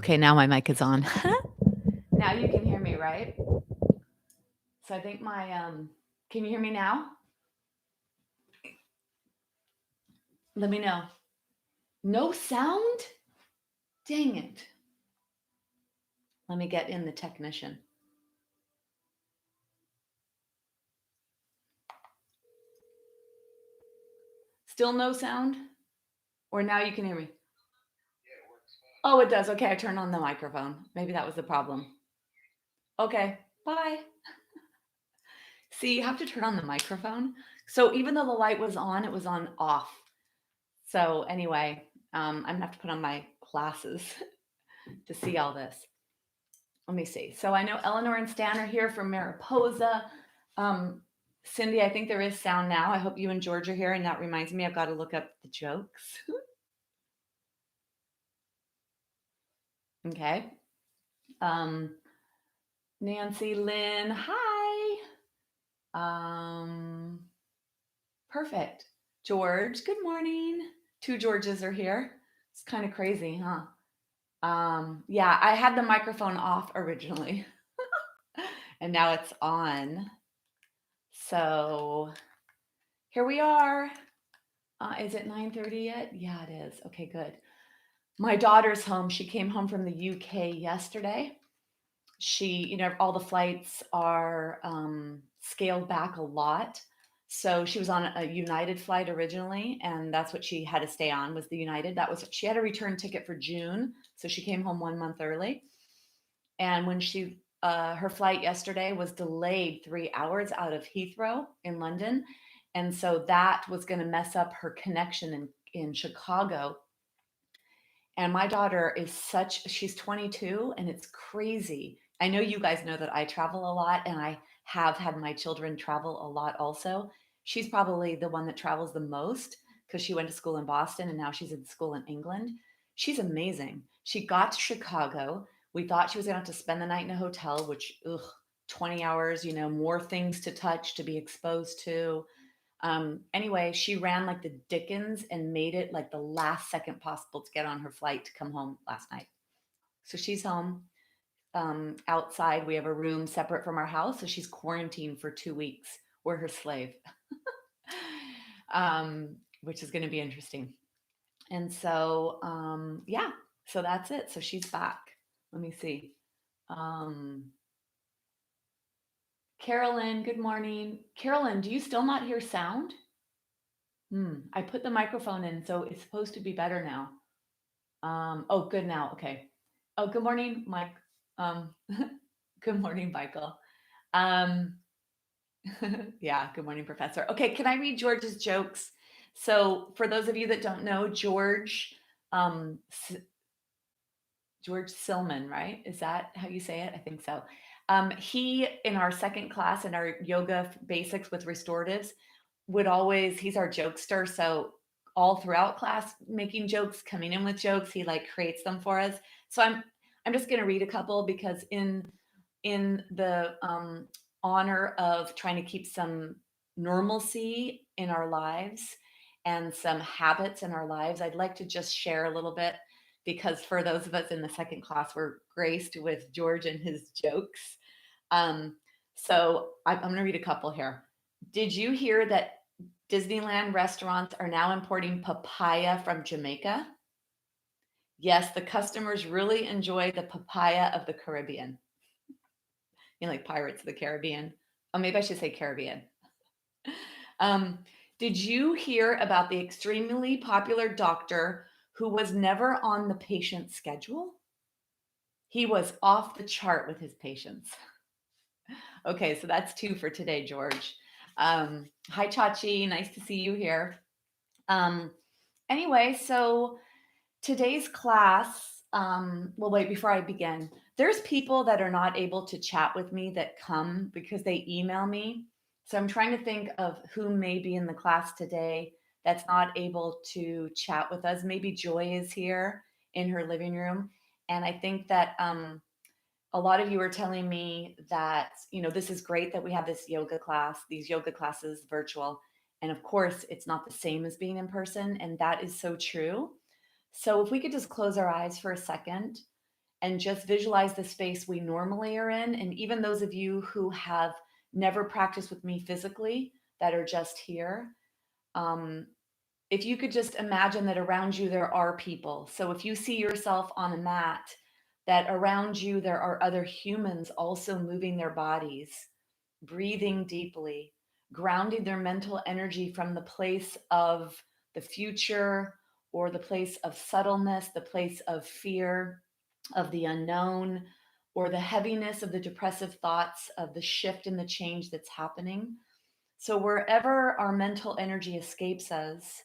Okay, now my mic is on. Now you can hear me, right? So I think can you hear me now? Let me know. No sound? Dang it. Let me get in the technician. Still no sound? Or now you can hear me? Oh, it does. Okay, I turned on the microphone. Maybe that was the problem. Okay, bye. See, you have to turn on the microphone. So even though the light was on, it was on off. So anyway, I'm gonna have to put on my glasses to see all this. Let me see. So I know Eleanor and Stan are here from Mariposa. Cindy, I think there is sound now. I hope you and George are here. And that reminds me, I've got to look up the jokes. Okay. Nancy, Lynn, hi. Perfect. George, good morning. Two Georges are here. It's kind of crazy, huh? Yeah, I had the microphone off originally and now it's on. So here we are. Is it 9:30 yet? Yeah, it is. Okay, good. My daughter's home. She came home from the UK yesterday. All the flights are scaled back a lot. So she was on a United flight originally, and that's what she had to stay on was the United. She had a return ticket for June, so she came home 1 month early. And when her flight yesterday was delayed 3 hours out of Heathrow in London, and so that was going to mess up her connection in Chicago. And my daughter she's 22 and it's crazy. I know you guys know that I travel a lot and I have had my children travel a lot also. She's probably the one that travels the most because she went to school in Boston and now she's in school in England. She's amazing. She got to Chicago. We thought she was going to have to spend the night in a hotel, which, 20 hours, more things to touch, to be exposed to. Anyway, she ran like the Dickens and made it like the last second possible to get on her flight to come home last night. So she's home. Outside, we have a room separate from our house. So she's quarantined for 2 weeks. We're her slave, which is going to be interesting. And so, yeah, so that's it. So she's back. Let me see. Carolyn, good morning. Carolyn, do you still not hear sound? I put the microphone in, so it's supposed to be better now. Oh, good now. Okay. Oh, good morning, Mike. Um, good morning, Michael. Um, yeah, good morning, Professor. Okay, can I read George's jokes? So, for those of you that don't know, George Silman, right? Is that how you say it? I think so. He, in our second class in our yoga basics with restoratives, he's our jokester. So all throughout class, making jokes, coming in with jokes, he like creates them for us. So I'm just going to read a couple because in the honor of trying to keep some normalcy in our lives and some habits in our lives, I'd like to just share a little bit because for those of us in the second class, we're graced with George and his jokes. So I'm going to read a couple here. Did you hear that Disneyland restaurants are now importing papaya from Jamaica? Yes, the customers really enjoy the papaya of the Caribbean. Like Pirates of the Caribbean. Oh, maybe I should say Caribbean. Did you hear about the extremely popular doctor who was never on the patient's schedule? He was off the chart with his patients. Okay, so that's 2 for today, George. Hi, Chachi. Nice to see you here. Anyway, so today's class, well, wait, before I begin, there's people that are not able to chat with me that come because they email me. So I'm trying to think of who may be in the class today that's not able to chat with us. Maybe Joy is here in her living room. And I think that a lot of you are telling me that, this is great that we have these yoga classes virtual. And of course, it's not the same as being in person. And that is so true. So if we could just close our eyes for a second and just visualize the space we normally are in. And even those of you who have never practiced with me physically that are just here, um, if you could just imagine that around you there are people. So if you see yourself on a mat, that around you there are other humans also moving their bodies, breathing deeply, grounding their mental energy from the place of the future or the place of subtleness, the place of fear, of the unknown, or the heaviness of the depressive thoughts of the shift and the change that's happening. So, wherever our mental energy escapes us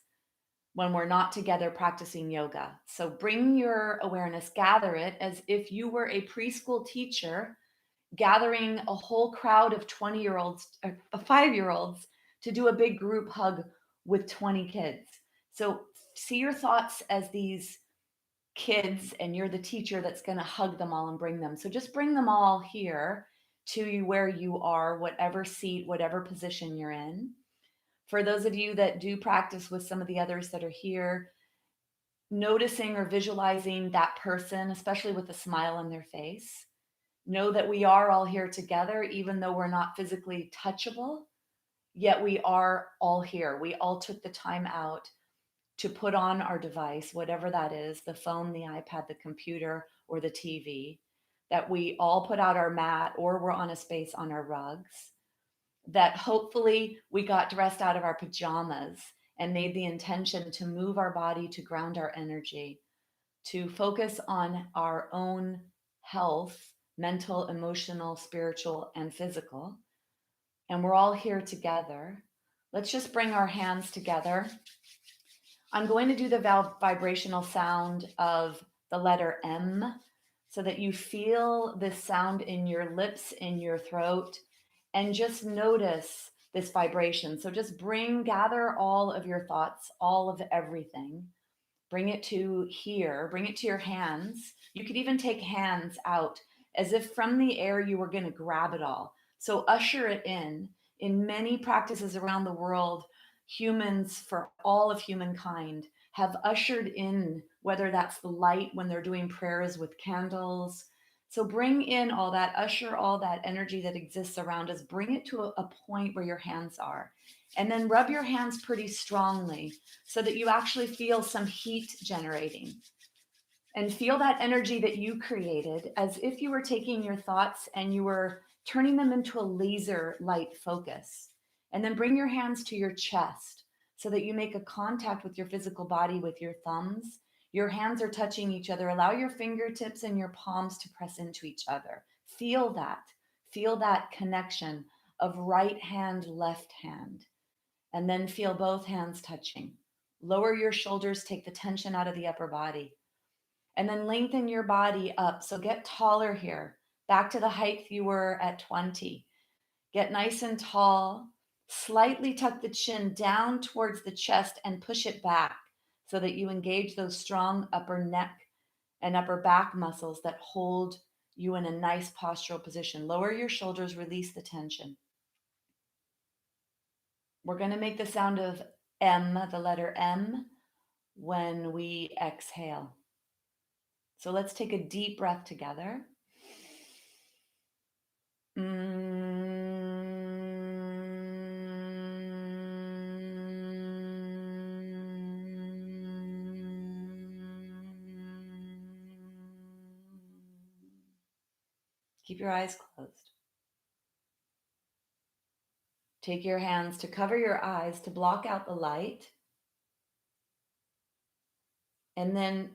when we're not together practicing yoga. So, bring your awareness, gather it as if you were a preschool teacher gathering a whole crowd of 20-year-olds, 5-year-olds to do a big group hug with 20 kids. So, see your thoughts as these kids, and you're the teacher that's going to hug them all and bring them. So just bring them all here to you where you are, whatever seat, whatever position you're in. For those of you that do practice with some of the others that are here, noticing or visualizing that person, especially with a smile on their face. Know that we are all here together, even though we're not physically touchable, yet we are all here. We all took the time out to put on our device, whatever that is, the phone, the iPad, the computer, or the TV, that we all put out our mat or we're on a space on our rugs, that hopefully we got dressed out of our pajamas and made the intention to move our body, to ground our energy, to focus on our own health, mental, emotional, spiritual, and physical. And we're all here together. Let's just bring our hands together. I'm going to do the vibrational sound of the letter M so that you feel this sound in your lips, in your throat, and just notice this vibration. So just gather all of your thoughts, all of everything. Bring it to here, bring it to your hands. You could even take hands out as if from the air you were going to grab it all. So usher it in. In many practices around the world, humans for all of humankind have ushered in, whether that's the light when they're doing prayers with candles. So bring in all that, usher all that energy that exists around us, bring it to a point where your hands are. And then rub your hands pretty strongly so that you actually feel some heat generating. And feel that energy that you created as if you were taking your thoughts and you were turning them into a laser light focus. And then bring your hands to your chest so that you make a contact with your physical body with your thumbs. Your hands are touching each other. Allow your fingertips and your palms to press into each other. Feel that. Feel that connection of right hand, left hand. And then feel both hands touching. Lower your shoulders, take the tension out of the upper body. And then lengthen your body up. So get taller here, back to the height you were at 20. Get nice and tall. Slightly tuck the chin down towards the chest and push it back so that you engage those strong upper neck and upper back muscles that hold you in a nice postural position. Lower your shoulders, release the tension. We're going to make the sound of M, the letter M, when we exhale. So let's take a deep breath together. Keep your eyes closed. Take your hands to cover your eyes to block out the light. And then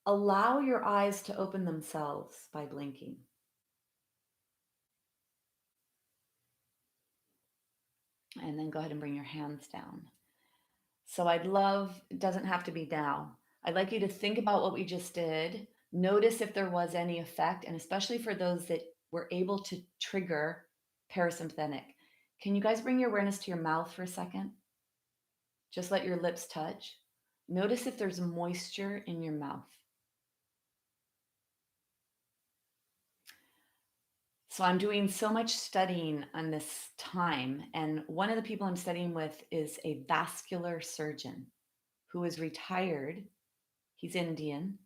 allow your eyes to open themselves by blinking. And then go ahead and bring your hands down. So I'd love, it doesn't have to be now. I'd like you to think about what we just did. Notice if there was any effect, and especially for those that were able to trigger parasympathetic. Can you guys bring your awareness to your mouth for a second? Just let your lips touch. Notice if there's moisture in your mouth. So I'm doing so much studying on this time, and one of the people I'm studying with is a vascular surgeon who is retired. He's Indian,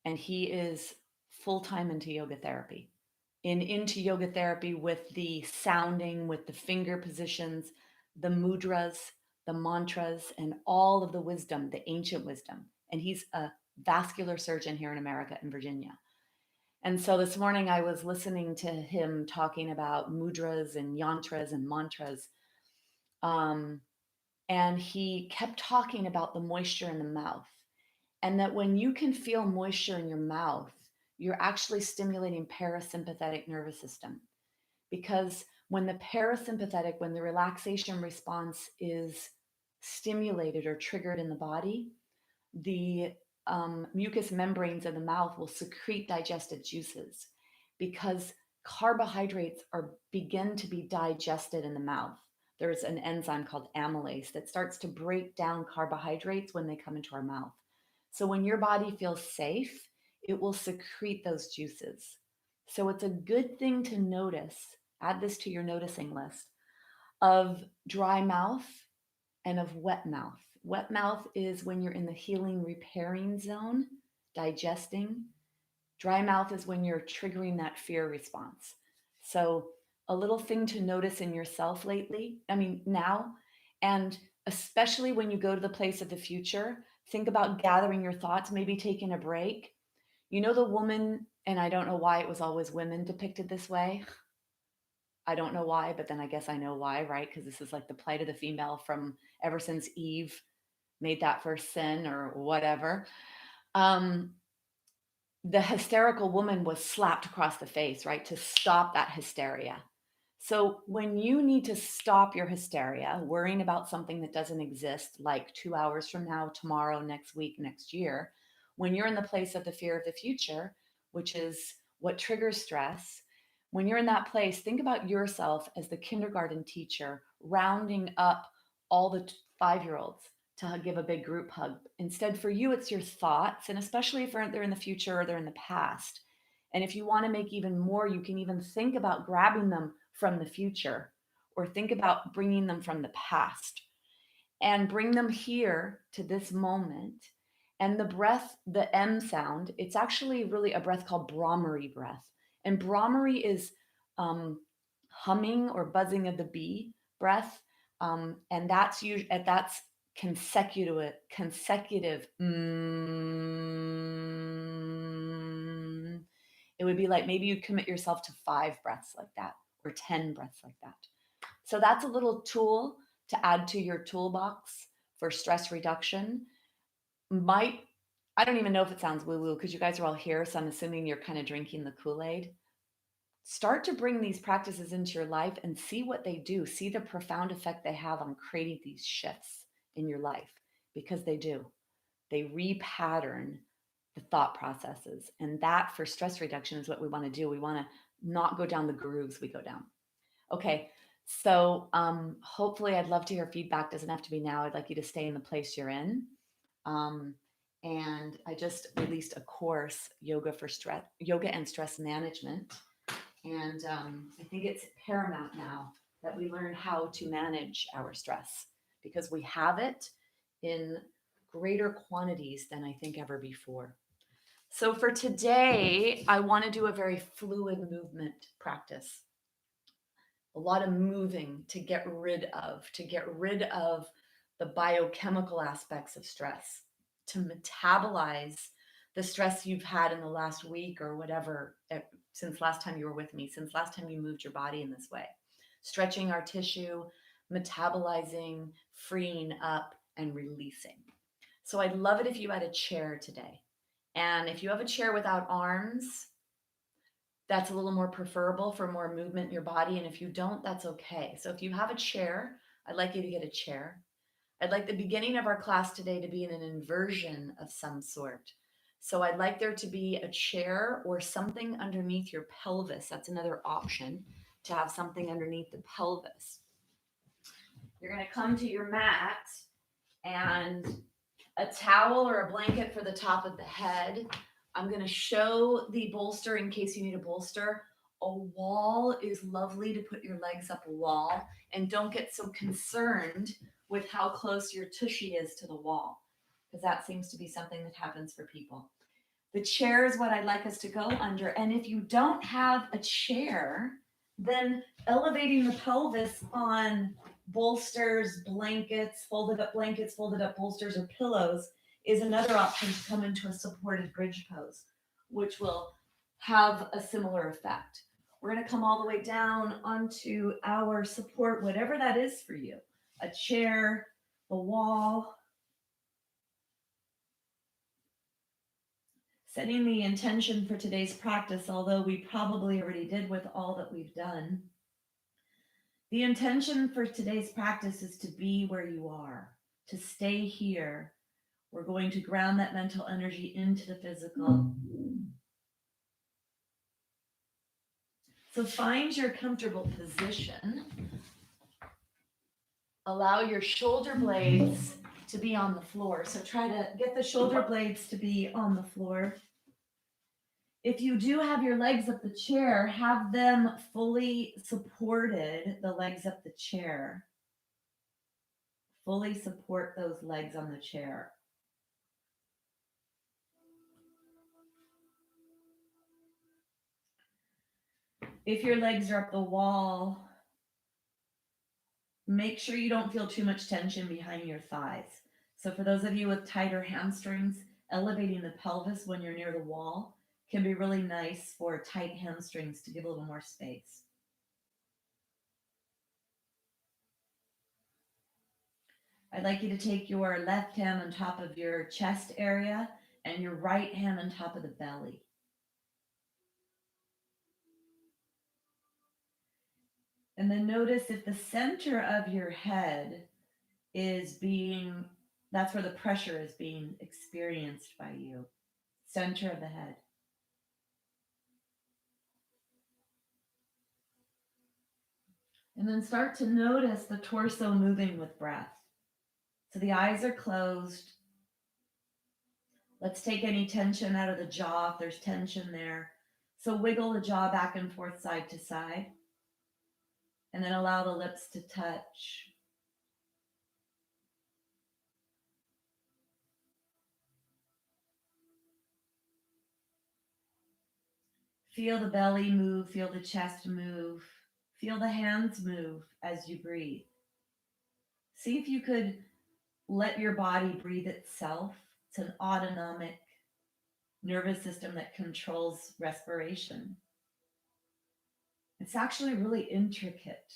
and he is full time into yoga therapy. Into yoga therapy with the sounding, with the finger positions, the mudras, the mantras, and all of the wisdom, the ancient wisdom. And he's a vascular surgeon here in America, in Virginia. And so this morning I was listening to him talking about mudras and yantras and mantras. Um, and he kept talking about the moisture in the mouth, and that when you can feel moisture in your mouth, you're actually stimulating parasympathetic nervous system. Because when the parasympathetic, when the relaxation response is stimulated or triggered in the body, the mucous membranes of the mouth will secrete digested juices, because carbohydrates are begin to be digested in the mouth. There's an enzyme called amylase that starts to break down carbohydrates when they come into our mouth. So when your body feels safe, it will secrete those juices. So it's a good thing to notice, add this to your noticing list, of dry mouth and of wet mouth. Wet mouth is when you're in the healing, repairing zone, digesting. Dry mouth is when you're triggering that fear response. So, a little thing to notice in yourself lately, I mean, now, and especially when you go to the place of the future, think about gathering your thoughts, maybe taking a break. You know, the woman, and I don't know why it was always women depicted this way. I don't know why, but then I guess I know why, right? Because this is like the plight of the female from ever since Eve made that first sin or whatever. Um, the hysterical woman was slapped across the face, right? To stop that hysteria. So when you need to stop your hysteria, worrying about something that doesn't exist, like 2 hours from now, tomorrow, next week, next year, when you're in the place of the fear of the future, which is what triggers stress, when you're in that place, think about yourself as the kindergarten teacher rounding up all the 5-year-olds to give a big group hug. Instead, for you, it's your thoughts, and especially if they're in the future or they're in the past. And if you want to make even more, you can even think about grabbing them from the future, or think about bringing them from the past and bring them here to this moment. And the breath, the M sound, it's actually really a breath called Brahmari breath. And Brahmari is humming or buzzing of the bee breath. And that's usually that's consecutive. It would be like maybe you commit yourself to 5 breaths like that, or 10 breaths like that. So that's a little tool to add to your toolbox for stress reduction. Might, I don't even know if it sounds woo woo because you guys are all here. So I'm assuming you're kind of drinking the Kool-Aid. Start to bring these practices into your life and see what they do. See the profound effect they have on creating these shifts in your life, because they do. They repattern the thought processes. And that, for stress reduction, is what we want to do. We want to not go down the grooves we go down. Okay. So hopefully, I'd love to hear feedback. Doesn't have to be now. I'd like you to stay in the place you're in. And I just released a course, yoga for stress, yoga and stress management. And I think it's paramount now that we learn how to manage our stress, because we have it in greater quantities than I think ever before. So for today, I want to do a very fluid movement practice. A lot of moving to get rid of the biochemical aspects of stress, to metabolize the stress you've had in the last week or whatever, since last time you were with me, since last time you moved your body in this way. Stretching our tissue, metabolizing, freeing up, and releasing. So I'd love it if you had a chair today. And if you have a chair without arms, that's a little more preferable for more movement in your body. And if you don't, that's okay. So if you have a chair, I'd like you to get a chair. I'd like the beginning of our class today to be in an inversion of some sort. So I'd like there to be a chair or something underneath your pelvis. That's another option, to have something underneath the pelvis. You're going to come to your mat, and a towel or a blanket for the top of the head. I'm going to show the bolster in case you need a bolster. A wall is lovely to put your legs up a wall, and don't get so concerned with how close your tushy is to the wall, because that seems to be something that happens for people. The chair is what I'd like us to go under. And if you don't have a chair, then elevating the pelvis on bolsters, blankets, folded up bolsters, or pillows is another option to come into a supported bridge pose, which will have a similar effect. We're going to come all the way down onto our support, whatever that is for you, a chair, a wall. Setting the intention for today's practice, although we probably already did with all that we've done. The intention for today's practice is to be where you are, to stay here. We're going to ground that mental energy into the physical. So find your comfortable position. Allow your shoulder blades to be on the floor. So try to get the shoulder blades to be on the floor. If you do have your legs up the chair, have them fully supported, the legs up the chair. Fully support those legs on the chair. If your legs are up the wall, make sure you don't feel too much tension behind your thighs. So for those of you with tighter hamstrings, elevating the pelvis when you're near the wall can be really nice for tight hamstrings to give a little more space. I'd like you to take your left hand on top of your chest area and your right hand on top of the belly. And then notice if the center of your head that's where the pressure is being experienced by you. Center of the head. And then start to notice the torso moving with breath. So the eyes are closed. Let's take any tension out of the jaw if there's tension there. So wiggle the jaw back and forth, side to side. And then allow the lips to touch. Feel the belly move, feel the chest move, feel the hands move as you breathe. See if you could let your body breathe itself. It's an autonomic nervous system that controls respiration. It's actually really intricate.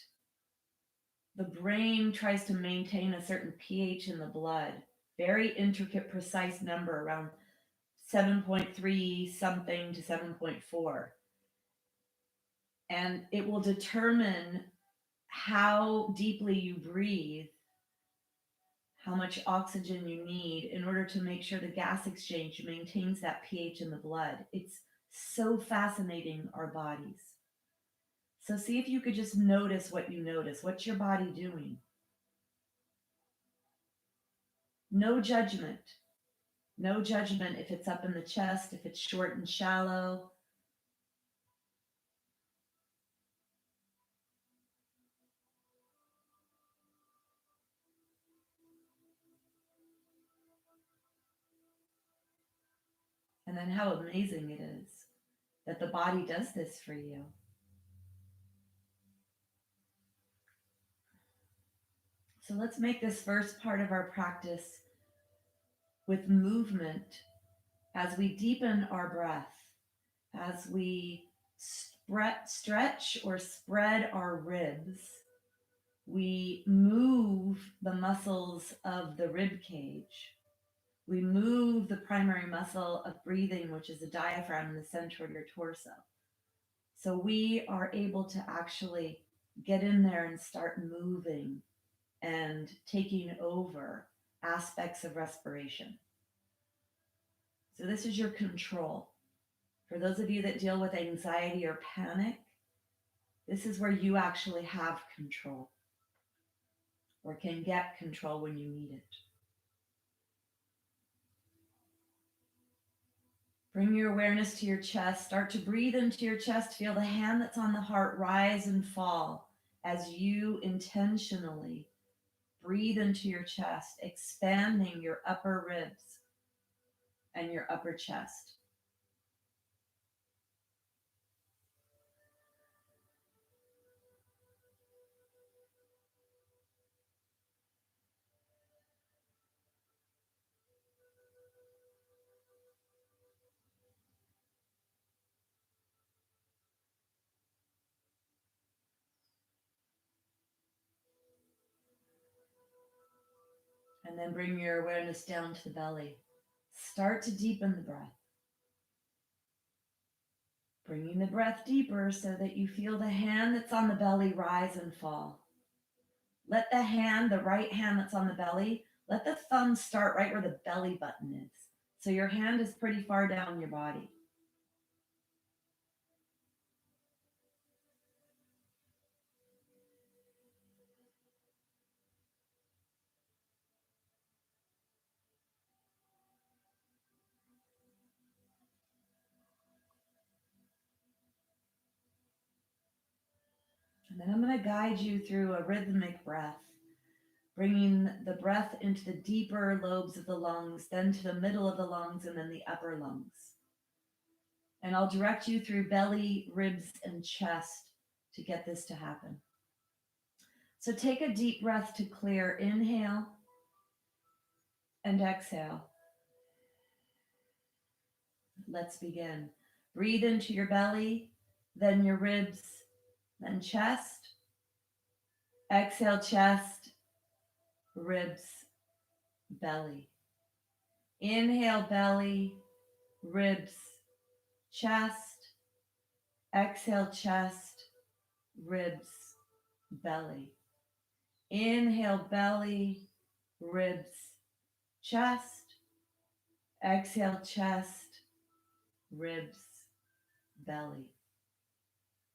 The brain tries to maintain a certain pH in the blood, very intricate, precise number around 7.3 something to 7.4. And it will determine how deeply you breathe, how much oxygen you need in order to make sure the gas exchange maintains that pH in the blood. It's so fascinating, our bodies. So see if you could just notice what you notice. What's your body doing? No judgment. No judgment if it's up in the chest, if it's short and shallow. And then how amazing it is that the body does this for you. So let's make this first part of our practice with movement as we deepen our breath, as we stretch or spread our ribs. We move the muscles of the rib cage. We move the primary muscle of breathing, which is the diaphragm in the center of your torso. So we are able to actually get in there and start moving and taking over aspects of respiration. So this is your control. For those of you that deal with anxiety or panic, this is where you actually have control or can get control when you need it. Bring your awareness to your chest. Start to breathe into your chest. Feel the hand that's on the heart rise and fall as you intentionally breathe into your chest, expanding your upper ribs and your upper chest. And then bring your awareness down to the belly. Start to deepen the breath. Bringing the breath deeper so that you feel the hand that's on the belly rise and fall. Let the hand, the right hand that's on the belly, let the thumb start right where the belly button is. So your hand is pretty far down your body. And then I'm going to guide you through a rhythmic breath, bringing the breath into the deeper lobes of the lungs, then to the middle of the lungs, and then the upper lungs. And I'll direct you through belly, ribs, and chest to get this to happen. So take a deep breath to clear. Inhale and exhale. Let's begin. Breathe into your belly, then your ribs, then chest. Exhale, chest, ribs, belly. Inhale, belly, ribs, chest. Exhale, chest, ribs, belly. Inhale, belly, ribs, chest. Exhale, chest, ribs, belly.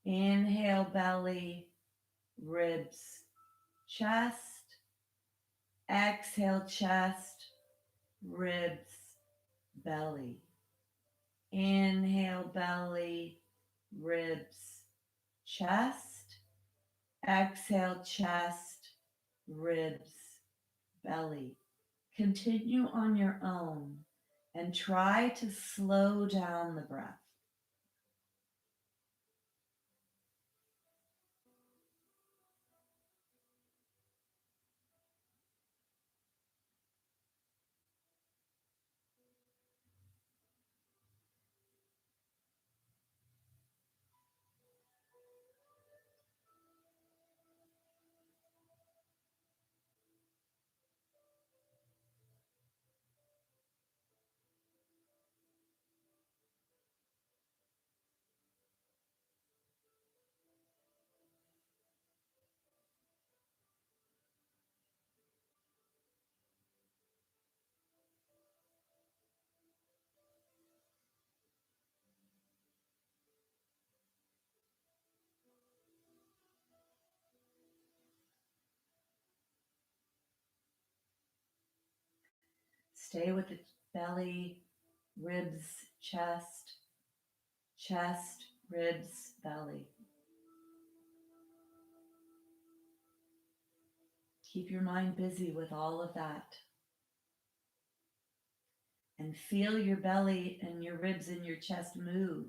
Inhale, belly, ribs, chest. Exhale, chest, ribs, belly. Inhale, belly, ribs, chest. Exhale, chest, ribs, belly. Continue on your own and try to slow down the breath. Stay with the belly, ribs, chest, chest, ribs, belly. Keep your mind busy with all of that. And feel your belly and your ribs and your chest move.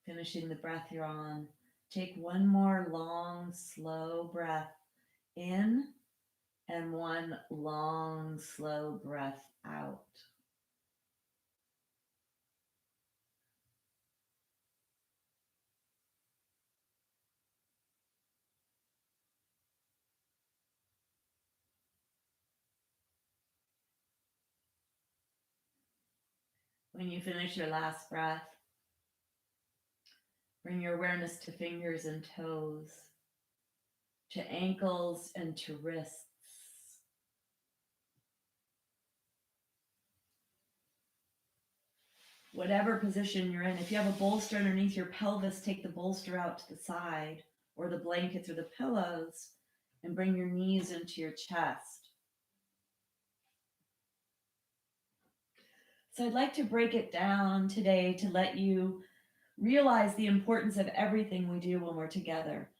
Finishing the breath you're on. Take one more long, slow breath in and one long, slow breath out. When you finish your last breath, bring your awareness to fingers and toes, to ankles and to wrists. Whatever position you're in, if you have a bolster underneath your pelvis, take the bolster out to the side, or the blankets or the pillows, and bring your knees into your chest. So I'd like to break it down today to let you realize the importance of everything we do when we're together.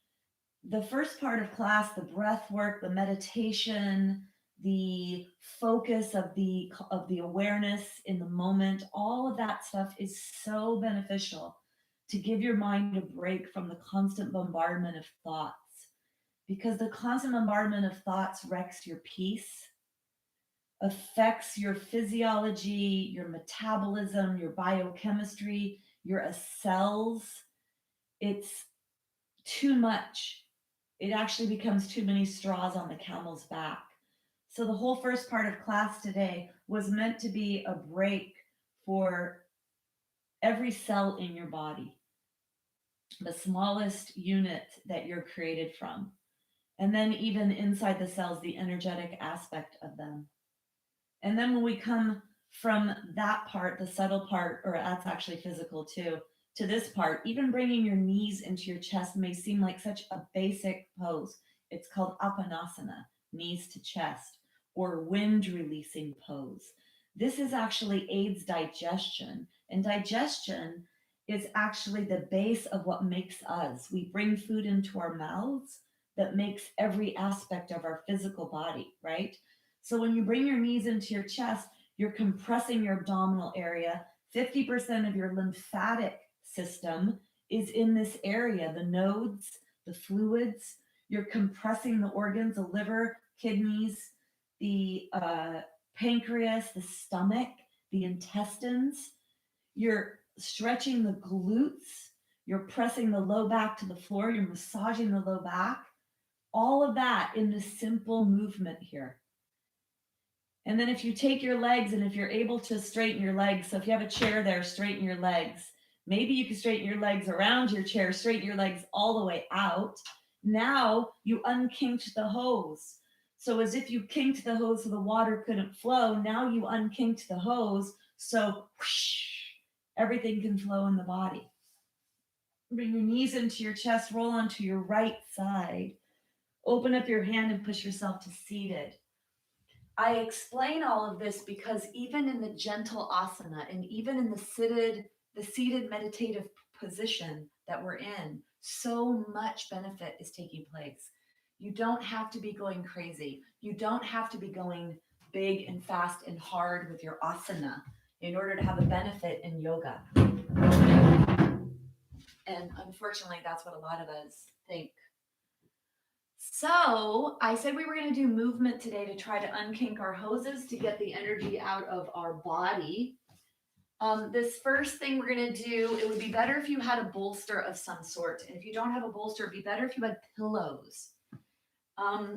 The first part of class, the breath work, the meditation, the focus of the awareness in the moment, all of that stuff is so beneficial to give your mind a break from the constant bombardment of thoughts, because the constant bombardment of thoughts wrecks your peace, affects your physiology, your metabolism, your biochemistry, your cells. It's too much. It actually becomes too many straws on the camel's back. So the whole first part of class today was meant to be a break for every cell in your body, the smallest unit that you're created from. And then even inside the cells, the energetic aspect of them. And then when we come from that part, the subtle part, or that's actually physical too, to this part, even bringing your knees into your chest may seem like such a basic pose. It's called Apanasana, knees to chest, or wind releasing pose. This is actually aids digestion, and digestion is actually the base of what makes us. We bring food into our mouths that makes every aspect of our physical body, right? So when you bring your knees into your chest, you're compressing your abdominal area. 50% of your lymphatic system is in this area, the nodes, the fluids. You're compressing the organs, the liver, kidneys, the pancreas, the stomach, the intestines. You're stretching the glutes. You're pressing the low back to the floor. You're massaging the low back. All of that in this simple movement here. And then if you take your legs and if you're able to straighten your legs, so if you have a chair there, straighten your legs. Maybe you can straighten your legs around your chair, straighten your legs all the way out. Now you unkinked the hose. So as if you kinked the hose so the water couldn't flow, now you unkinked the hose so whoosh, everything can flow in the body. Bring your knees into your chest, roll onto your right side. Open up your hand and push yourself to seated. I explain all of this because even in the gentle asana and even in the seated meditative position that we're in, so much benefit is taking place. You don't have to be going crazy. You don't have to be going big and fast and hard with your asana in order to have a benefit in yoga. And unfortunately, that's what a lot of us think. So I said we were going to do movement today to try to unkink our hoses to get the energy out of our body. This first thing we're going to do, it would be better if you had a bolster of some sort. And if you don't have a bolster, it'd be better if you had pillows.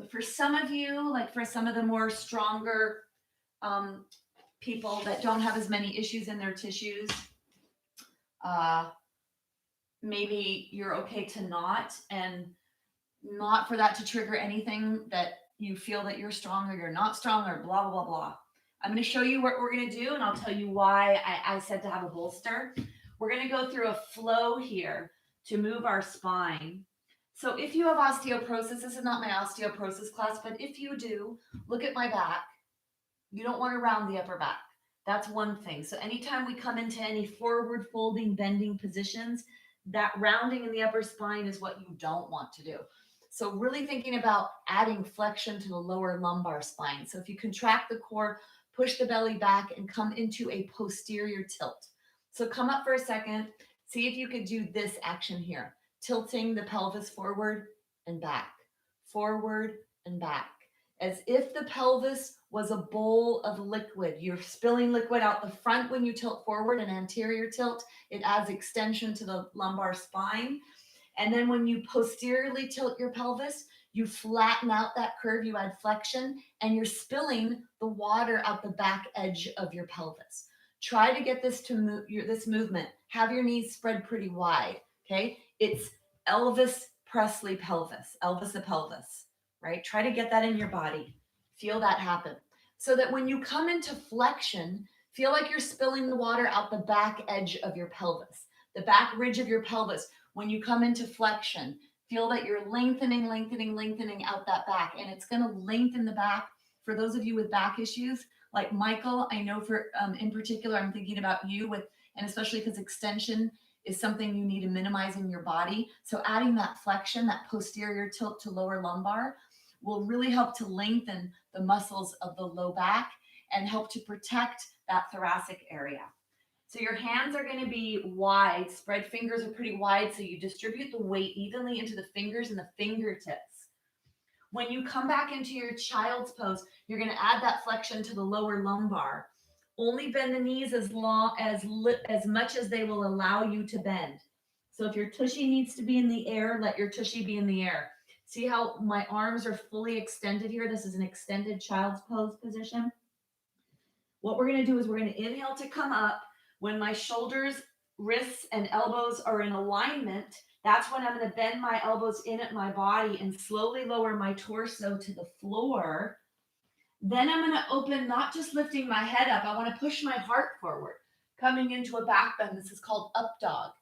For some of you, like for some of the more stronger people that don't have as many issues in their tissues, maybe you're okay to not for that to trigger anything that you feel that you're strong or you're not strong or blah, blah, blah, blah. I'm going to show you what we're going to do and I'll tell you why I said to have a bolster. We're going to go through a flow here to move our spine. So if you have osteoporosis, this is not my osteoporosis class, but if you do, look at my back. You don't want to round the upper back. That's one thing. So anytime we come into any forward folding, bending positions, that rounding in the upper spine is what you don't want to do. So really thinking about adding flexion to the lower lumbar spine. So if you contract the core, push the belly back and come into a posterior tilt. So come up for a second. See if you could do this action here. Tilting the pelvis forward and back, forward and back. As if the pelvis was a bowl of liquid. You're spilling liquid out the front when you tilt forward, an anterior tilt. It adds extension to the lumbar spine. And then when you posteriorly tilt your pelvis, you flatten out that curve, you add flexion, and you're spilling the water out the back edge of your pelvis. Try to get this to move this movement. Have your knees spread pretty wide. Okay. It's Elvis Presley pelvis, Elvis the pelvis, right? Try to get that in your body. Feel that happen. So that when you come into flexion, feel like you're spilling the water out the back edge of your pelvis, the back ridge of your pelvis. When you come into flexion, feel that you're lengthening out that back, and it's going to lengthen the back. For those of you with back issues, like Michael, I know for in particular, I'm thinking about you with, and especially because extension is something you need to minimize in your body. So adding that flexion, that posterior tilt to lower lumbar, will really help to lengthen the muscles of the low back and help to protect that thoracic area. So your hands are going to be wide, spread fingers are pretty wide, so you distribute the weight evenly into the fingers and the fingertips. When you come back into your child's pose, you're going to add that flexion to the lower lumbar. Only bend the knees as much as they will allow you to bend. So if your tushy needs to be in the air, let your tushy be in the air. See how my arms are fully extended here? This is an extended child's pose position. What we're going to do is we're going to inhale to come up. When my shoulders, wrists, and elbows are in alignment, that's when I'm going to bend my elbows in at my body and slowly lower my torso to the floor. Then I'm going to open, not just lifting my head up, I want to push my heart forward, coming into a back bend. This is called up dog.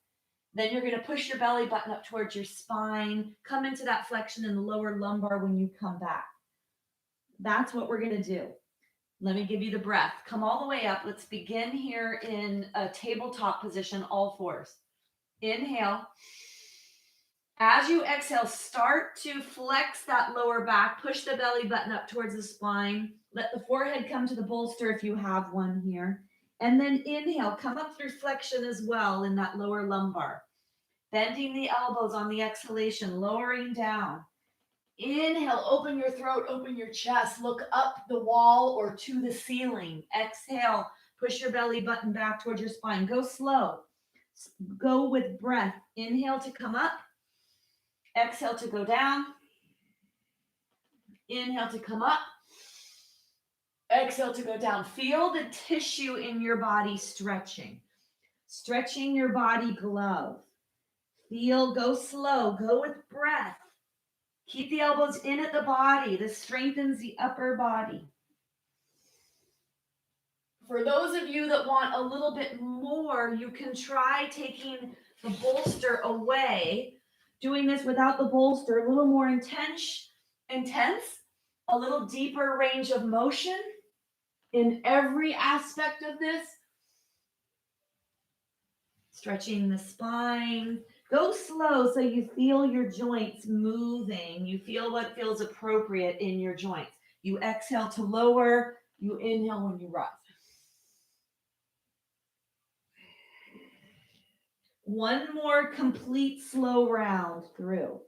Then you're going to push your belly button up towards your spine, come into that flexion in the lower lumbar when you come back. That's what we're going to do. Let me give you the breath. Come all the way up. Let's begin here in a tabletop position, all fours. Inhale. As you exhale, start to flex that lower back. Push the belly button up towards the spine. Let the forehead come to the bolster if you have one here. And then inhale, come up through flexion as well in that lower lumbar. Bending the elbows on the exhalation, lowering down. Inhale, open your throat, open your chest, look up the wall or to the ceiling. Exhale, push your belly button back towards your spine. Go slow. Go with breath. Inhale to come up. Exhale to go down. Inhale to come up. Exhale to go down. Feel the tissue in your body stretching. Stretching your body glove. Go slow. Go with breath. Keep the elbows in at the body. This strengthens the upper body. For those of you that want a little bit more, you can try taking the bolster away, doing this without the bolster, a little more intense, a little deeper range of motion in every aspect of this. Stretching the spine. Go slow so you feel your joints moving. You feel what feels appropriate in your joints. You exhale to lower. You inhale when you rise. One more complete slow round through.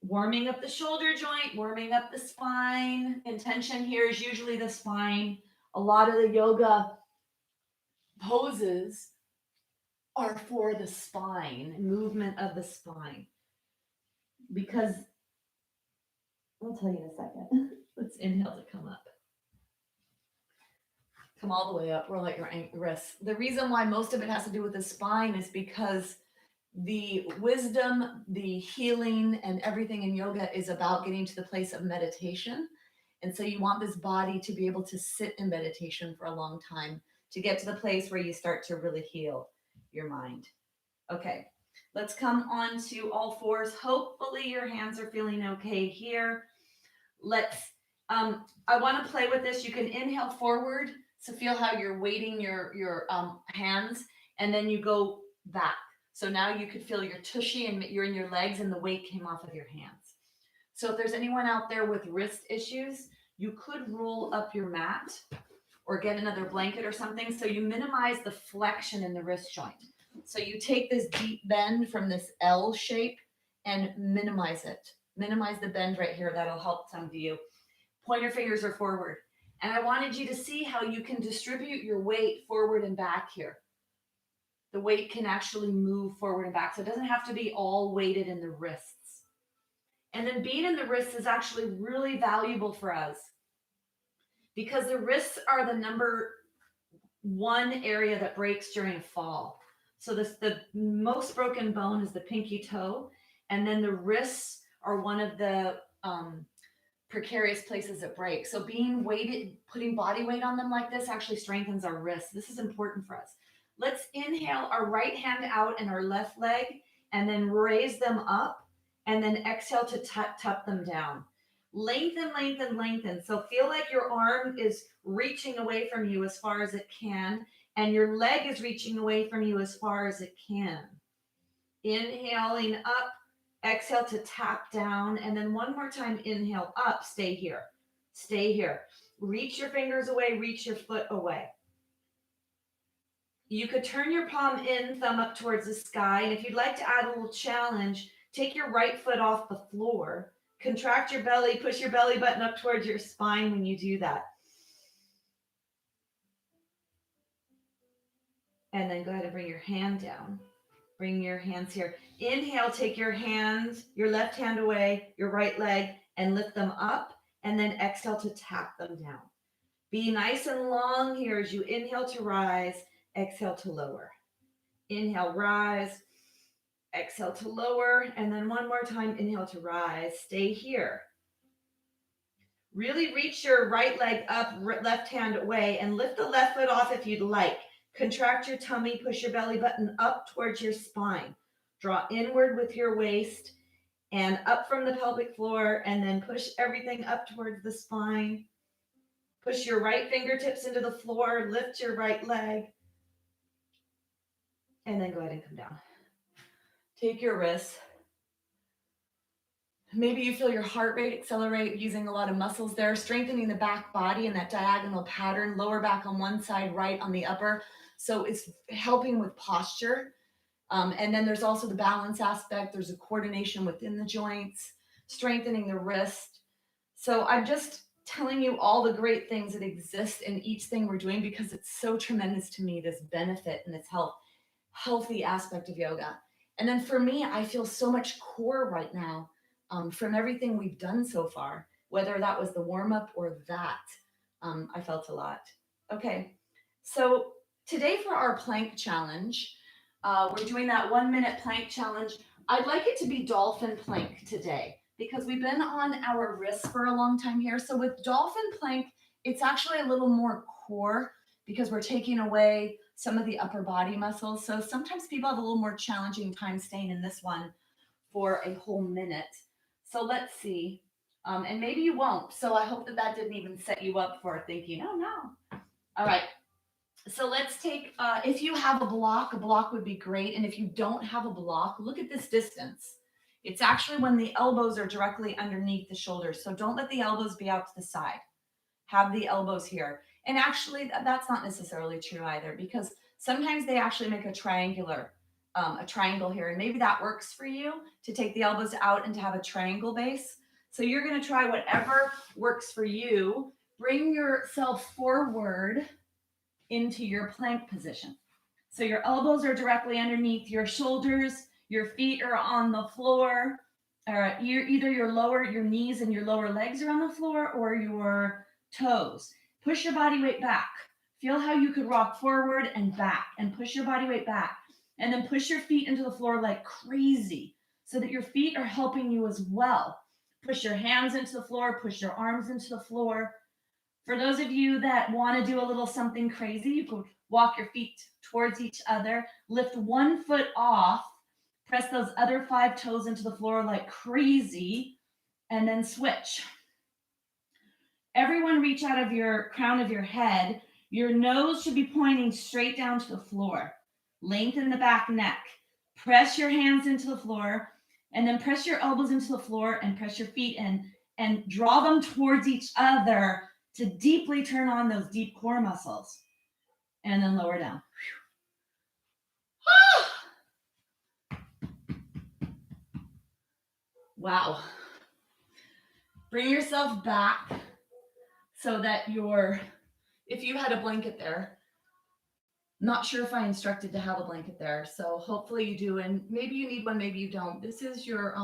Warming up the shoulder joint, warming up the spine. Intention here is usually the spine. A lot of the yoga poses are for the spine, movement of the spine. Because, I'll tell you in a second. Let's inhale to come up. Come all the way up, roll out your wrists. The reason why most of it has to do with the spine is because the wisdom, the healing, and everything in yoga is about getting to the place of meditation. And so you want this body to be able to sit in meditation for a long time to get to the place where you start to really heal your mind. Okay, let's come on to all fours. Hopefully your hands are feeling okay here. I want to play with this. You can inhale forward. So feel how you're weighting your hands, and then you go back. So now you could feel your tushy and you're in your legs and the weight came off of your hands. So if there's anyone out there with wrist issues, you could roll up your mat or get another blanket or something. So you minimize the flexion in the wrist joint. So you take this deep bend from this L shape and minimize it. Minimize the bend right here. That'll help some of you. Pointer fingers are forward. And I wanted you to see how you can distribute your weight forward and back here. The weight can actually move forward and back. So it doesn't have to be all weighted in the wrists. And then being in the wrists is actually really valuable for us because the wrists are the number one area that breaks during a fall. So the most broken bone is the pinky toe. And then the wrists are one of the precarious places that break. So being weighted, putting body weight on them like this actually strengthens our wrists. This is important for us. Let's inhale our right hand out and our left leg and then raise them up and then exhale to tuck them down. Lengthen, lengthen, lengthen. So feel like your arm is reaching away from you as far as it can and your leg is reaching away from you as far as it can. Inhaling up, Exhale to tap down. And then one more time, inhale up, stay here. Stay here. Reach your fingers away, reach your foot away. You could turn your palm in, thumb up towards the sky. And if you'd like to add a little challenge, take your right foot off the floor, contract your belly, push your belly button up towards your spine when you do that. And then go ahead and bring your hand down. Bring your hands here. Inhale, take your hands, your left hand away, your right leg, and lift them up. And then exhale to tap them down. Be nice and long here as you inhale to rise, exhale to lower. Inhale, rise, exhale to lower. And then one more time, inhale to rise. Stay here. Really reach your right leg up, left hand away, and lift the left foot off if you'd like. Contract your tummy, push your belly button up towards your spine. Draw inward with your waist and up from the pelvic floor, and then push everything up towards the spine. Push your right fingertips into the floor, lift your right leg, and then go ahead and come down. Take your wrists. Maybe you feel your heart rate accelerate, using a lot of muscles there, strengthening the back body in that diagonal pattern, lower back on one side, right on the upper. So it's helping with posture. And then there's also the balance aspect. There's a coordination within the joints, strengthening the wrist. So I'm just telling you all the great things that exist in each thing we're doing, because it's so tremendous to me, this benefit and this healthy aspect of yoga. And then for me, I feel so much core right now from everything we've done so far, whether that was the warm up or that. I felt a lot. Okay, so today for our plank challenge, we're doing that 1 minute plank challenge. I'd like it to be dolphin plank today, because we've been on our wrists for a long time here. So with dolphin plank, it's actually a little more core, because we're taking away some of the upper body muscles. So sometimes people have a little more challenging time staying in this one for a whole minute. So let's see. And maybe you won't. So I hope that didn't even set you up for thinking, oh no. All right. So let's take, if you have a block would be great. And if you don't have a block, look at this distance. It's actually when the elbows are directly underneath the shoulders. So don't let the elbows be out to the side. Have the elbows here. And actually, that's not necessarily true either, because sometimes they actually make a triangle here. And maybe that works for you, to take the elbows out and to have a triangle base. So you're going to try whatever works for you. Bring yourself forward into your plank position. So your elbows are directly underneath your shoulders, your feet are on the floor, or either your knees and your lower legs are on the floor, or your toes. Push your body weight back. Feel how you could rock forward and back, and push your body weight back. And then push your feet into the floor like crazy, so that your feet are helping you as well. Push your hands into the floor, push your arms into the floor. For those of you that want to do a little something crazy, you can walk your feet towards each other, lift one foot off, press those other 5 toes into the floor like crazy, and then switch. Everyone reach out of your crown of your head. Your nose should be pointing straight down to the floor. Lengthen the back neck. Press your hands into the floor, and then press your elbows into the floor and press your feet in, and draw them towards each other to deeply turn on those deep core muscles. And then lower down. Wow. Bring yourself back so that if you had a blanket there, not sure if I instructed to have a blanket there. So hopefully you do. And maybe you need one, maybe you don't. This is your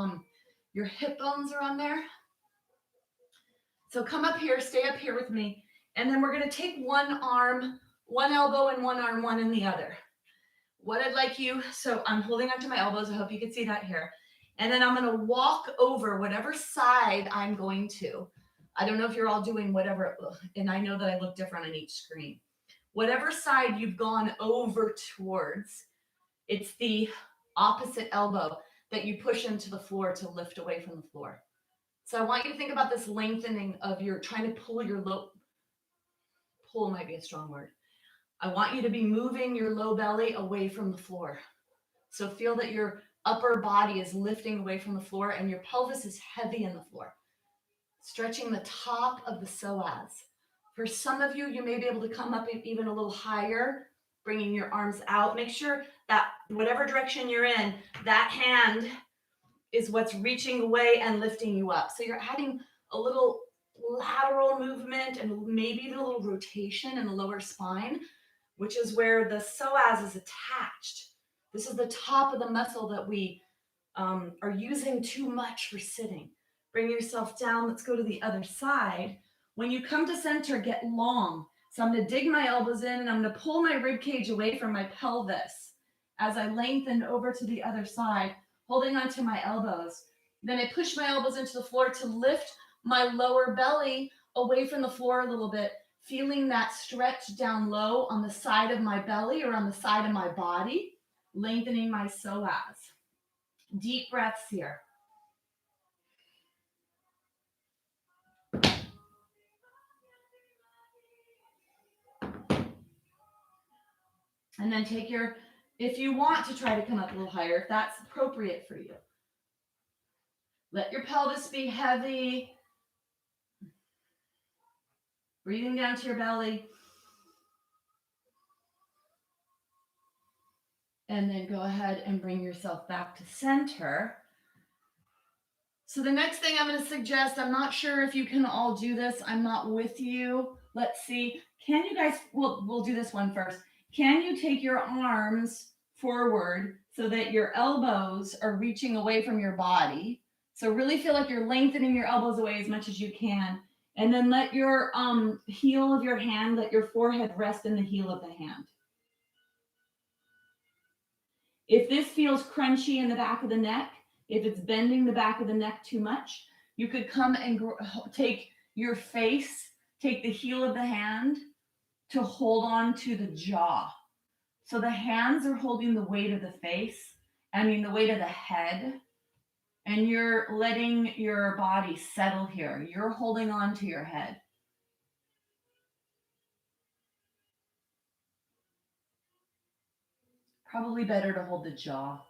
hip bones are on there. So come up here, stay up here with me. And then we're going to take one arm, one elbow and one arm, one in the other. What I'd like you, so I'm holding onto my elbows. I hope you can see that here. And then I'm going to walk over whatever side I'm going to. I don't know if you're all doing whatever, and I know that I look different on each screen. Whatever side you've gone over towards, it's the opposite elbow that you push into the floor to lift away from the floor. So I want you to think about this lengthening of trying to pull your pull might be a strong word. I want you to be moving your low belly away from the floor. So feel that your upper body is lifting away from the floor and your pelvis is heavy in the floor. Stretching the top of the psoas. For some of you, you may be able to come up even a little higher, bringing your arms out. Make sure that whatever direction you're in, that hand is what's reaching away and lifting you up. So you're adding a little lateral movement and maybe even a little rotation in the lower spine, which is where the psoas is attached. This is the top of the muscle that we are using too much for sitting. Bring yourself down. Let's go to the other side. When you come to center, get long. So I'm going to dig my elbows in and I'm going to pull my rib cage away from my pelvis as I lengthen over to the other side, holding onto my elbows. Then I push my elbows into the floor to lift my lower belly away from the floor a little bit, feeling that stretch down low on the side of my belly or on the side of my body, lengthening my psoas. Deep breaths here. And then take your, if you want to try to come up a little higher, if that's appropriate for you. Let your pelvis be heavy. Breathing down to your belly. And then go ahead and bring yourself back to center. So the next thing I'm going to suggest, I'm not sure if you can all do this. I'm not with you. Let's see. Can you guys, we'll do this one first. Can you take your arms forward so that your elbows are reaching away from your body? So really feel like you're lengthening your elbows away as much as you can. And then let your heel of your hand, let your forehead rest in the heel of the hand. If this feels crunchy in the back of the neck, if it's bending the back of the neck too much, you could come and take your face, take the heel of the hand to hold on to the jaw. So the hands are holding the weight of the face, the weight of the head, and you're letting your body settle here. You're holding on to your head. Probably better to hold the jaw.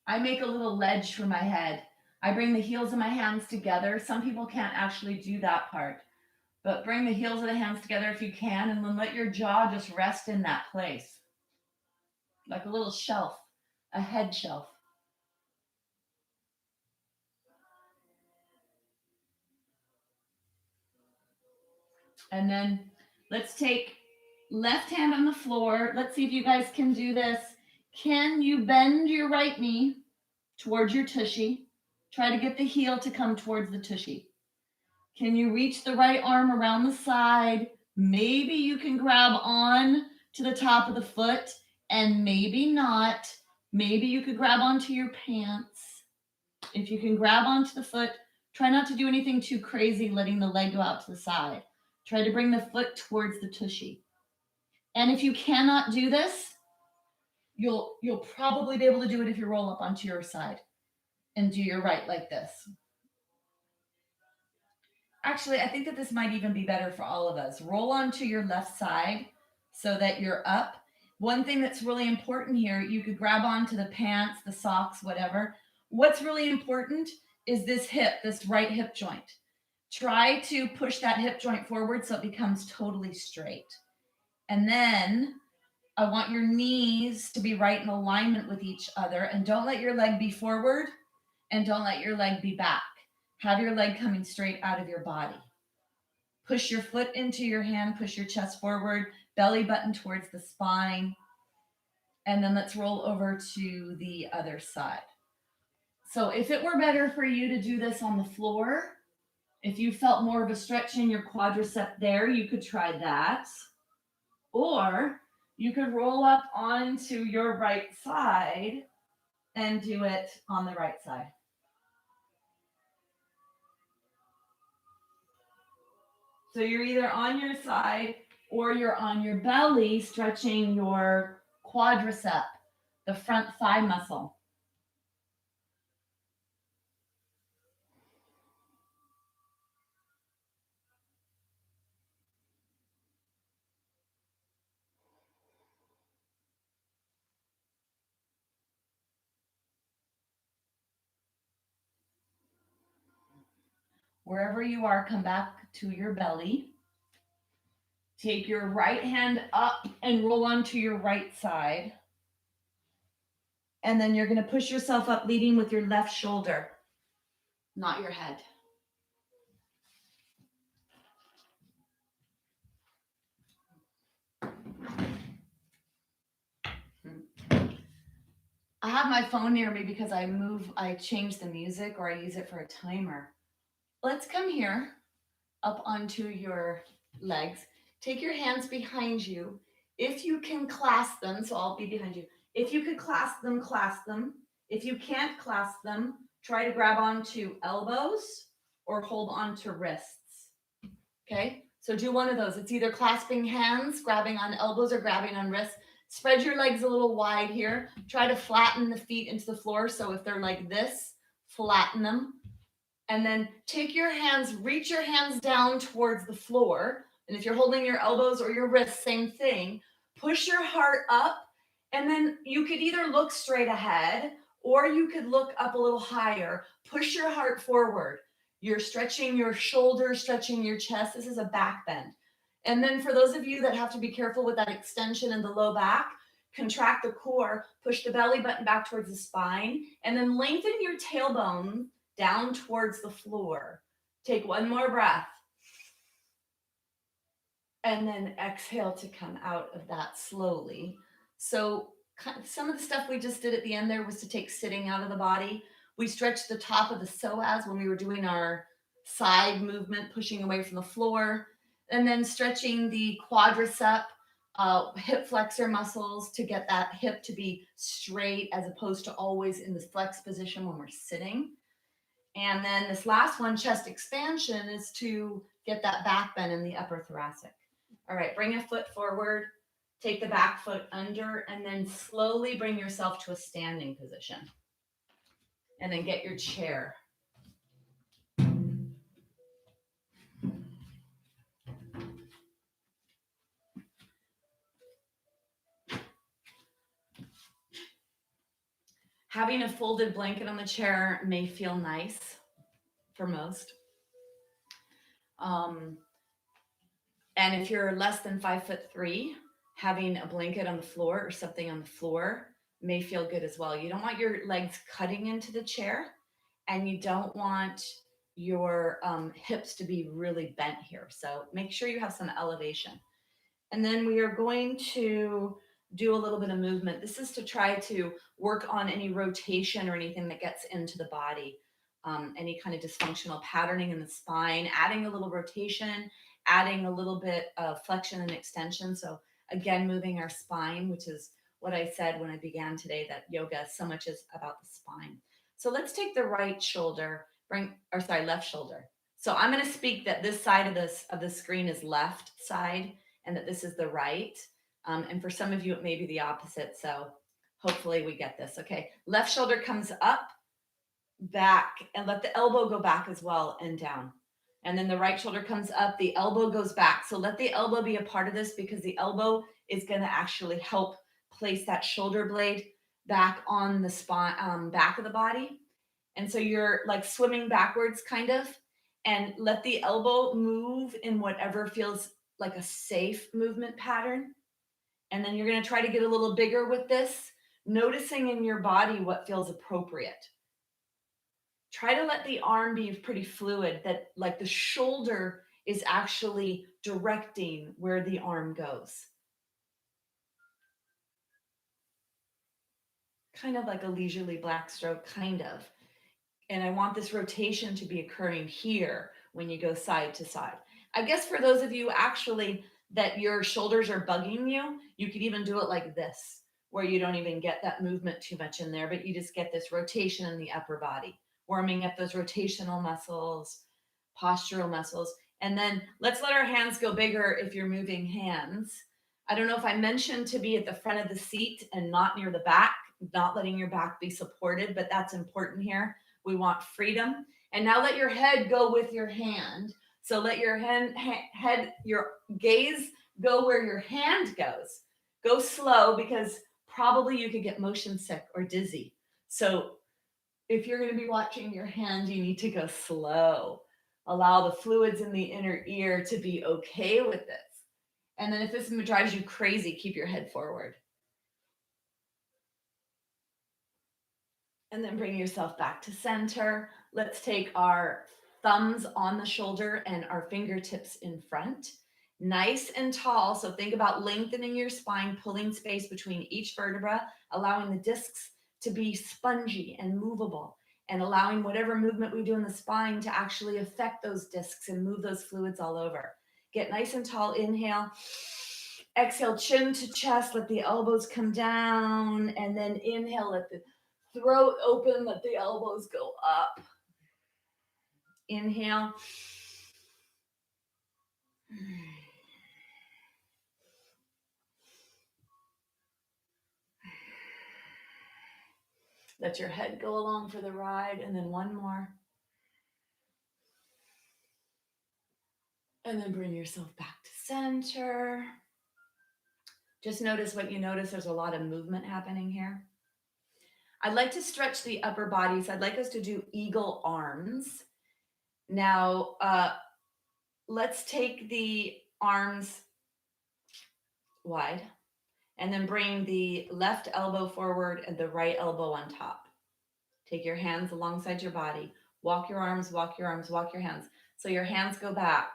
I make a little ledge for my head. I bring the heels of my hands together. Some people can't actually do that part, but bring the heels of the hands together if you can, and then let your jaw just rest in that place. Like a little shelf, a head shelf. And then let's take left hand on the floor. Let's see if you guys can do this. Can you bend your right knee towards your tushy? Try to get the heel to come towards the tushy. Can you reach the right arm around the side? Maybe you can grab on to the top of the foot and maybe not. Maybe you could grab onto your pants. If you can grab onto the foot, try not to do anything too crazy, letting the leg go out to the side. Try to bring the foot towards the tushy. And if you cannot do this, you'll probably be able to do it if you roll up onto your side and do your right like this. Actually, I think that this might even be better for all of us. Roll onto your left side so that you're up. One thing that's really important here, you could grab onto the pants, the socks, whatever. What's really important is this hip, this right hip joint. Try to push that hip joint forward so it becomes totally straight. And then I want your knees to be right in alignment with each other. And don't let your leg be forward and don't let your leg be back. Have your leg coming straight out of your body. Push your foot into your hand, push your chest forward, belly button towards the spine. And then let's roll over to the other side. So if it were better for you to do this on the floor, if you felt more of a stretch in your quadricep there, you could try that. Or you could roll up onto your right side and do it on the right side. So you're either on your side or you're on your belly, stretching your quadricep, the front thigh muscle. Wherever you are, come back to your belly. Take your right hand up and roll onto your right side. And then you're going to push yourself up, leading with your left shoulder, not your head. I have my phone near me because I change the music or I use it for a timer. Let's come here up onto your legs. Take your hands behind you. If you can clasp them, so I'll be behind you. If you could clasp them, clasp them. If you can't clasp them, try to grab onto elbows or hold onto wrists. Okay, so do one of those. It's either clasping hands, grabbing on elbows, or grabbing on wrists. Spread your legs a little wide here. Try to flatten the feet into the floor. So if they're like this, flatten them. And then take your hands, reach your hands down towards the floor. And if you're holding your elbows or your wrists, same thing. Push your heart up. And then you could either look straight ahead or you could look up a little higher. Push your heart forward. You're stretching your shoulders, stretching your chest. This is a back bend. And then for those of you that have to be careful with that extension in the low back, contract the core, push the belly button back towards the spine, and then lengthen your tailbone down towards the floor. Take one more breath. And then exhale to come out of that slowly. So some of the stuff we just did at the end there was to take sitting out of the body. We stretched the top of the psoas when we were doing our side movement, pushing away from the floor, and then stretching the quadricep, hip flexor muscles to get that hip to be straight as opposed to always in the flex position when we're sitting. And then this last one, chest expansion, is to get that back bend in the upper thoracic. All right, bring a foot forward, take the back foot under, and then slowly bring yourself to a standing position. And then get your chair. Having a folded blanket on the chair may feel nice for most. And if you're less than 5'3", having a blanket on the floor or something on the floor may feel good as well. You don't want your legs cutting into the chair, and you don't want your hips to be really bent here. So make sure you have some elevation. And then we are going to do a little bit of movement. This is to try to work on any rotation or anything that gets into the body, any kind of dysfunctional patterning in the spine, adding a little rotation, adding a little bit of flexion and extension. So again, moving our spine, which is what I said when I began today, that yoga so much is about the spine. So let's take the right shoulder, left shoulder. So I'm going to speak that this side of the screen is left side and that this is the right. And for some of you, it may be the opposite. So hopefully we get this. Okay. Left shoulder comes up, back, and let the elbow go back as well and down. And then the right shoulder comes up, the elbow goes back. So let the elbow be a part of this because the elbow is going to actually help place that shoulder blade back on the spine, back of the body. And so you're like swimming backwards kind of, and let the elbow move in whatever feels like a safe movement pattern. And then you're going to try to get a little bigger with this, noticing in your body what feels appropriate. Try to let the arm be pretty fluid, that like the shoulder is actually directing where the arm goes. Kind of like a leisurely black stroke, kind of. And I want this rotation to be occurring here when you go side to side. I guess for those of you actually that your shoulders are bugging you, you could even do it like this, where you don't even get that movement too much in there, but you just get this rotation in the upper body, warming up those rotational muscles, postural muscles. And then let's let our hands go bigger if you're moving hands. I don't know if I mentioned to be at the front of the seat and not near the back, not letting your back be supported, but that's important here. We want freedom. And now let your head go with your hand. So let your head, your gaze go where your hand goes. Go slow because probably you could get motion sick or dizzy. So if you're going to be watching your hand, you need to go slow. Allow the fluids in the inner ear to be okay with this. And then if this drives you crazy, keep your head forward. And then bring yourself back to center. Let's take our thumbs on the shoulder and our fingertips in front. Nice and tall. So think about lengthening your spine, pulling space between each vertebra, allowing the discs to be spongy and movable, and allowing whatever movement we do in the spine to actually affect those discs and move those fluids all over. Get nice and tall. Inhale. Exhale, chin to chest. Let the elbows come down. And then inhale, let the throat open, let the elbows go up. Inhale. Let your head go along for the ride, and then one more. And then bring yourself back to center. Just notice what you notice. There's a lot of movement happening here. I'd like to stretch the upper body, so I'd like us to do eagle arms. Now, let's take the arms wide, and then bring the left elbow forward and the right elbow on top. Take your hands alongside your body. Walk your arms, walk your arms, walk your hands. So your hands go back.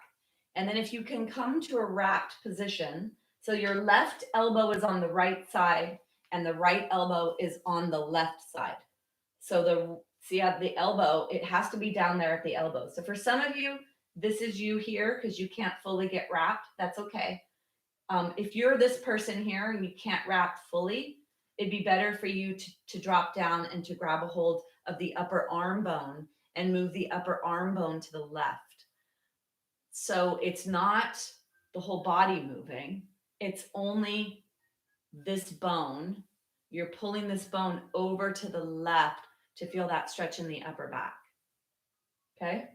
And then if you can come to a wrapped position, so your left elbow is on the right side and the right elbow is on the left side. So the elbow, it has to be down there at the elbow. So for some of you, this is you here because you can't fully get wrapped. That's okay. If you're this person here and you can't wrap fully, it'd be better for you to drop down and to grab a hold of the upper arm bone and move the upper arm bone to the left. So it's not the whole body moving. It's only this bone. You're pulling this bone over to the left to feel that stretch in the upper back. Okay?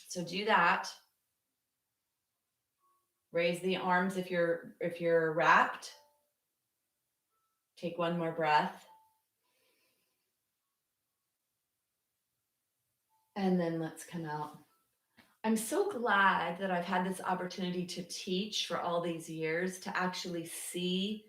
So do that. Raise the arms if you're wrapped. Take one more breath. And then let's come out. I'm so glad that I've had this opportunity to teach for all these years, to actually see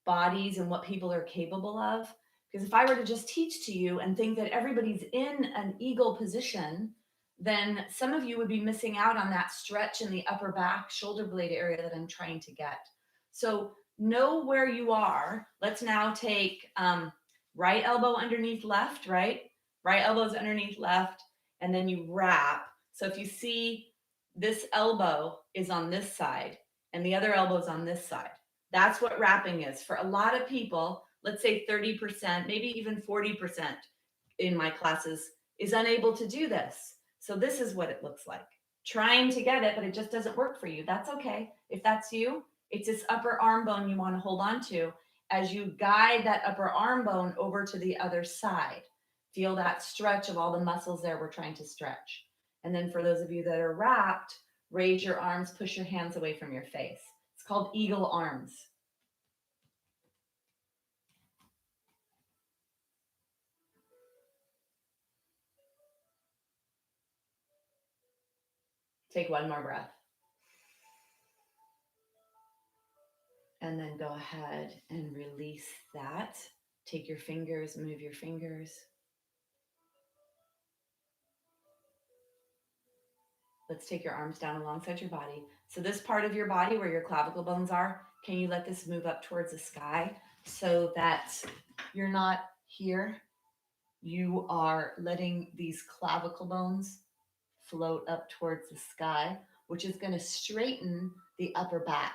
bodies and what people are capable of. Because if I were to just teach to you and think that everybody's in an eagle position, then some of you would be missing out on that stretch in the upper back shoulder blade area that I'm trying to get. So know where you are. Let's now take right elbow underneath left, right? Right elbow's underneath left, and then you wrap. So if you see this elbow is on this side and the other elbow is on this side, that's what wrapping is. For a lot of people, let's say 30%, maybe even 40% in my classes is unable to do this. So this is what it looks like. Trying to get it, but it just doesn't work for you. That's okay. If that's you, it's this upper arm bone you want to hold on to as you guide that upper arm bone over to the other side. Feel that stretch of all the muscles there we're trying to stretch. And then for those of you that are wrapped, raise your arms, push your hands away from your face. It's called eagle arms. Take one more breath. And then go ahead and release that. Take your fingers, move your fingers. Let's take your arms down alongside your body. So this part of your body where your clavicle bones are, can you let this move up towards the sky so that you're not here? You are letting these clavicle bones float up towards the sky, which is going to straighten the upper back.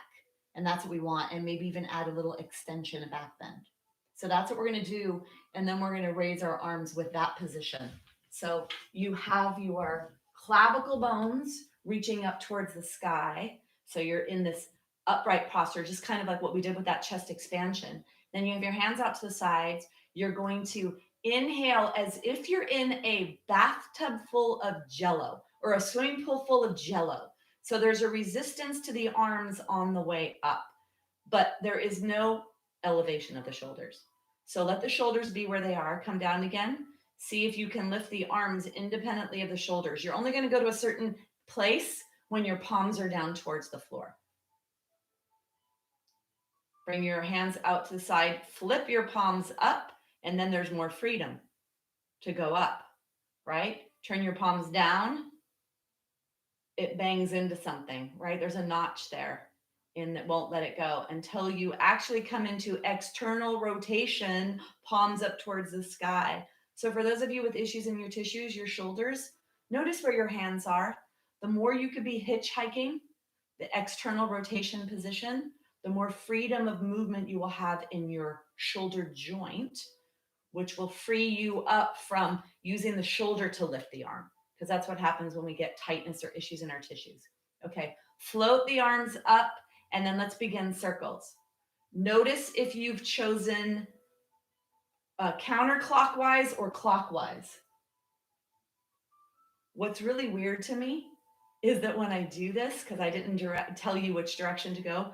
And that's what we want. And maybe even add a little extension, a back bend. So that's what we're going to do. And then we're going to raise our arms with that position. So you have your clavicle bones reaching up towards the sky. So you're in this upright posture, just kind of like what we did with that chest expansion. Then you have your hands out to the sides. You're going to inhale as if you're in a bathtub full of jello or a swimming pool full of jello. So there's a resistance to the arms on the way up, but there is no elevation of the shoulders. So let the shoulders be where they are. Come down again. See if you can lift the arms independently of the shoulders. You're only going to go to a certain place when your palms are down towards the floor. Bring your hands out to the side, flip your palms up, and then there's more freedom to go up, right? Turn your palms down, it bangs into something, right? There's a notch there and that won't let it go until you actually come into external rotation, palms up towards the sky. So for those of you with issues in your tissues, your shoulders, notice where your hands are. The more you could be hitchhiking, the external rotation position, the more freedom of movement you will have in your shoulder joint, which will free you up from using the shoulder to lift the arm, because that's what happens when we get tightness or issues in our tissues. Okay, float the arms up, and then let's begin circles. Notice if you've chosen counterclockwise or clockwise. What's really weird to me is that when I do this, because I didn't tell you which direction to go,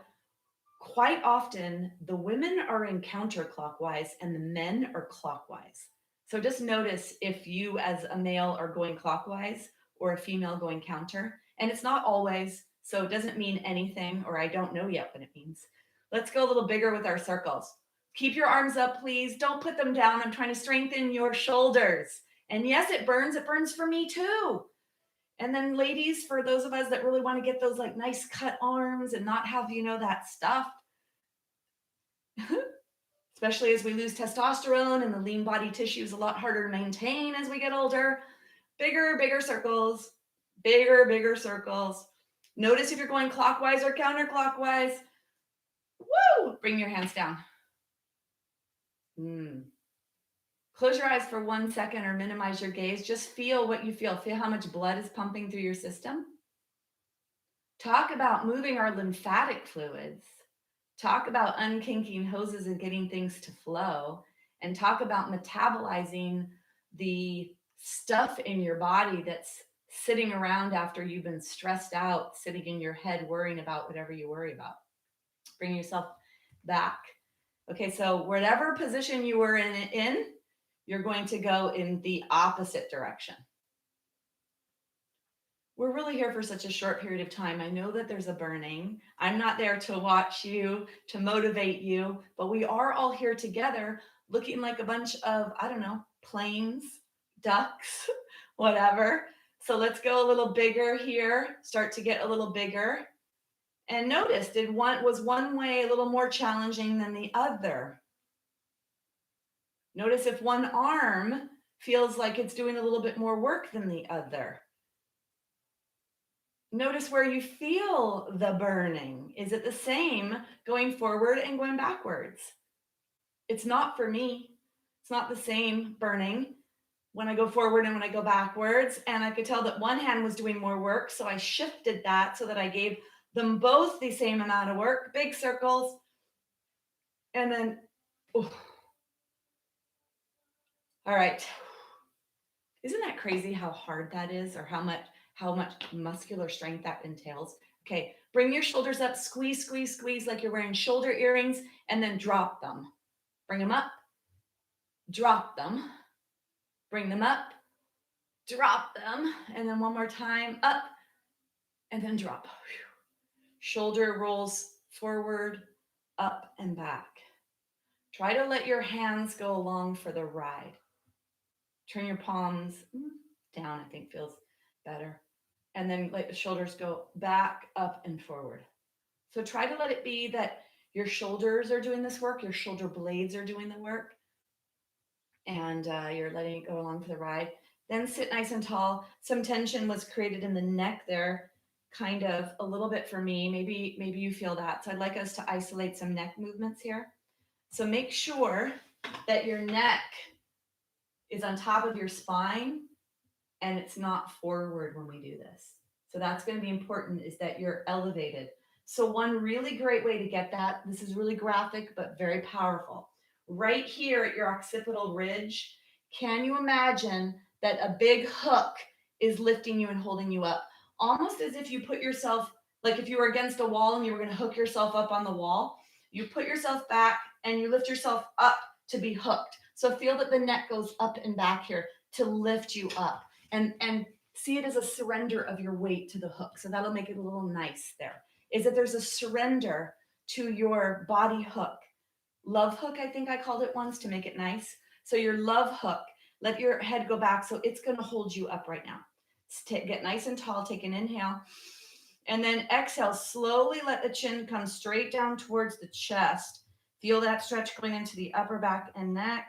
quite often the women are in counterclockwise and the men are clockwise. So just notice if you as a male are going clockwise or a female going counter. And it's not always, so it doesn't mean anything, or I don't know yet what it means. Let's go a little bigger with our circles. Keep your arms up, please. Don't put them down. I'm trying to strengthen your shoulders. And yes, it burns for me too. And then ladies, for those of us that really want to get those like nice cut arms and not have, that stuff, especially as we lose testosterone and the lean body tissue is a lot harder to maintain as we get older. Bigger circles, bigger circles. Notice if you're going clockwise or counterclockwise. Woo! Bring your hands down. Close your eyes for 1 second or minimize your gaze. Just feel what you feel. Feel how much blood is pumping through your system. Talk about moving our lymphatic fluids. Talk about unkinking hoses and getting things to flow. And talk about metabolizing the stuff in your body that's sitting around after you've been stressed out, sitting in your head, worrying about whatever you worry about. Bring yourself back. Okay, so whatever position you were in, you're going to go in the opposite direction. We're really here for such a short period of time. I know that there's a burning. I'm not there to watch you, to motivate you, but we are all here together looking like a bunch of, planes, ducks, whatever. So let's go a little bigger here, start to get a little bigger. And notice, was one way a little more challenging than the other? Notice if one arm feels like it's doing a little bit more work than the other. Notice where you feel the burning. Is it the same going forward and going backwards? It's not for me. It's not the same burning when I go forward and when I go backwards. And I could tell that one hand was doing more work. So I shifted that so that I gave them both the same amount of work, big circles. And then, all right. Isn't that crazy how hard that is, or how much muscular strength that entails? Okay, bring your shoulders up, squeeze like you're wearing shoulder earrings, and then drop them. Bring them up, drop them, bring them up, drop them, and then one more time, up, and then drop. Shoulder rolls forward, up, and back. Try to let your hands go along for the ride. Turn your palms down, I think feels better. And then let the shoulders go back, up, and forward. So try to let it be that your shoulders are doing this work, your shoulder blades are doing the work, and you're letting it go along for the ride. Then sit nice and tall. Some tension was created in the neck there, kind of a little bit for me. Maybe you feel that. So I'd like us to isolate some neck movements here. So make sure that your neck is on top of your spine and it's not forward when we do this. So that's going to be important, is that you're elevated. So one really great way to get that, this is really graphic, but very powerful. Right here at your occipital ridge, can you imagine that a big hook is lifting you and holding you up? Almost as if you put yourself, like if you were against a wall and you were going to hook yourself up on the wall, you put yourself back and you lift yourself up to be hooked. So feel that the neck goes up and back here. to lift you up, and see it as a surrender of your weight to the hook. So that'll make it a little nice there. Is that there's a surrender to your body hook. Love hook, I think I called it once to make it nice. So your love hook, let your head go back. So it's going to hold you up right now. Get nice and tall, take an inhale. And then exhale, slowly let the chin come straight down towards the chest. Feel that stretch going into the upper back and neck.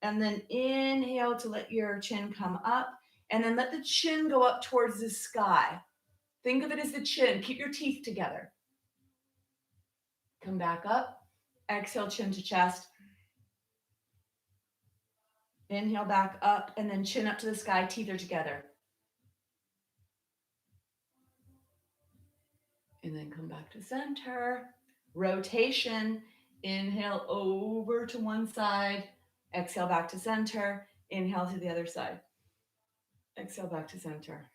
And then inhale to let your chin come up. And then let the chin go up towards the sky. Think of it as the chin. Keep your teeth together. Come back up. Exhale, chin to chest. Inhale back up, and then chin up to the sky. Teeth are together. And then come back to center. Rotation. Inhale over to one side. Exhale back to center. Inhale to the other side. Exhale back to center.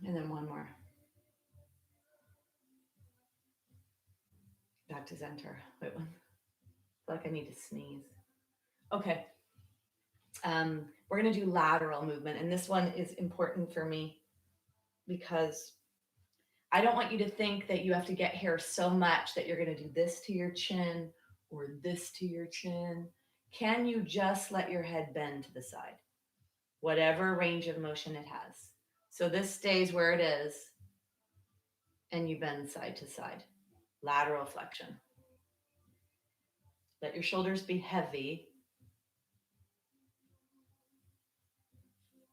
And then one more. Back to center. Wait, one. I feel like I need to sneeze. Okay. We're going to do lateral movement. And this one is important for me because I don't want you to think that you have to get here so much that you're going to do this to your chin or this to your chin. Can you just let your head bend to the side? Whatever range of motion it has. So this stays where it is and you bend side to side. Lateral flexion. Let your shoulders be heavy.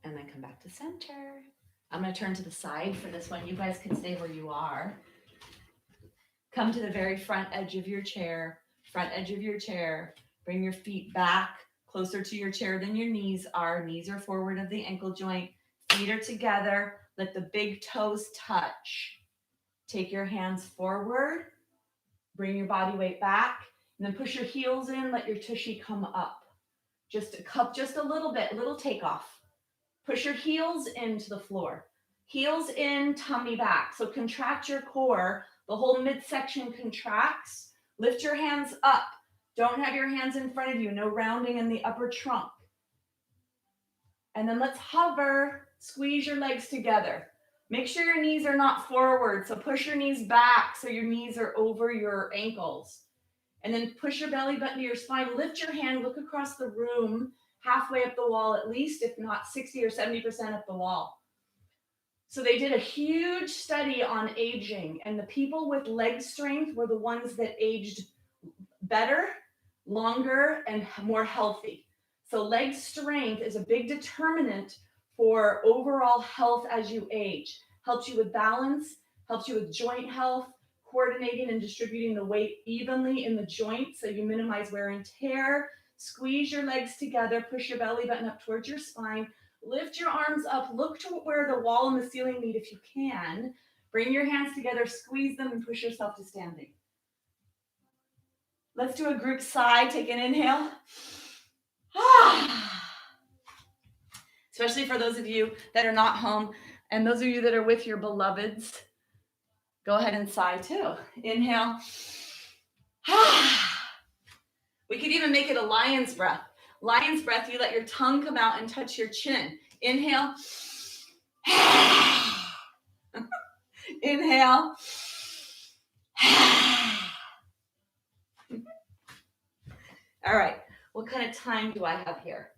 And then come back to center. I'm going to turn to the side for this one. You guys can stay where you are. Come to the very front edge of your chair. Front edge of your chair. Bring your feet back closer to your chair than your knees are. Knees are forward of the ankle joint. Feet are together. Let the big toes touch. Take your hands forward. Bring your body weight back. And then push your heels in. Let your tushy come up. Just a little bit, little takeoff. Push your heels into the floor. Heels in, tummy back. So contract your core. The whole midsection contracts. Lift your hands up. Don't have your hands in front of you. No rounding in the upper trunk. And then let's hover. Squeeze your legs together. Make sure your knees are not forward. So push your knees back so your knees are over your ankles. And then push your belly button to your spine. Lift your hand. Look across the room. Halfway up the wall, at least, if not 60 or 70% up the wall. So they did a huge study on aging, and the people with leg strength were the ones that aged better, longer, and more healthy. So leg strength is a big determinant for overall health as you age. Helps you with balance, helps you with joint health, coordinating and distributing the weight evenly in the joints so you minimize wear and tear. Squeeze your legs together, push your belly button up towards your spine, lift your arms up, look to where the wall and the ceiling meet if you can. Bring your hands together, squeeze them, and push yourself to standing. Let's do a group sigh. Take an inhale. Especially for those of you that are not home and those of you that are with your beloveds, go ahead and sigh too. Inhale. We could even make it a lion's breath. Lion's breath, you let your tongue come out and touch your chin. Inhale. Inhale. All right. What kind of time do I have here?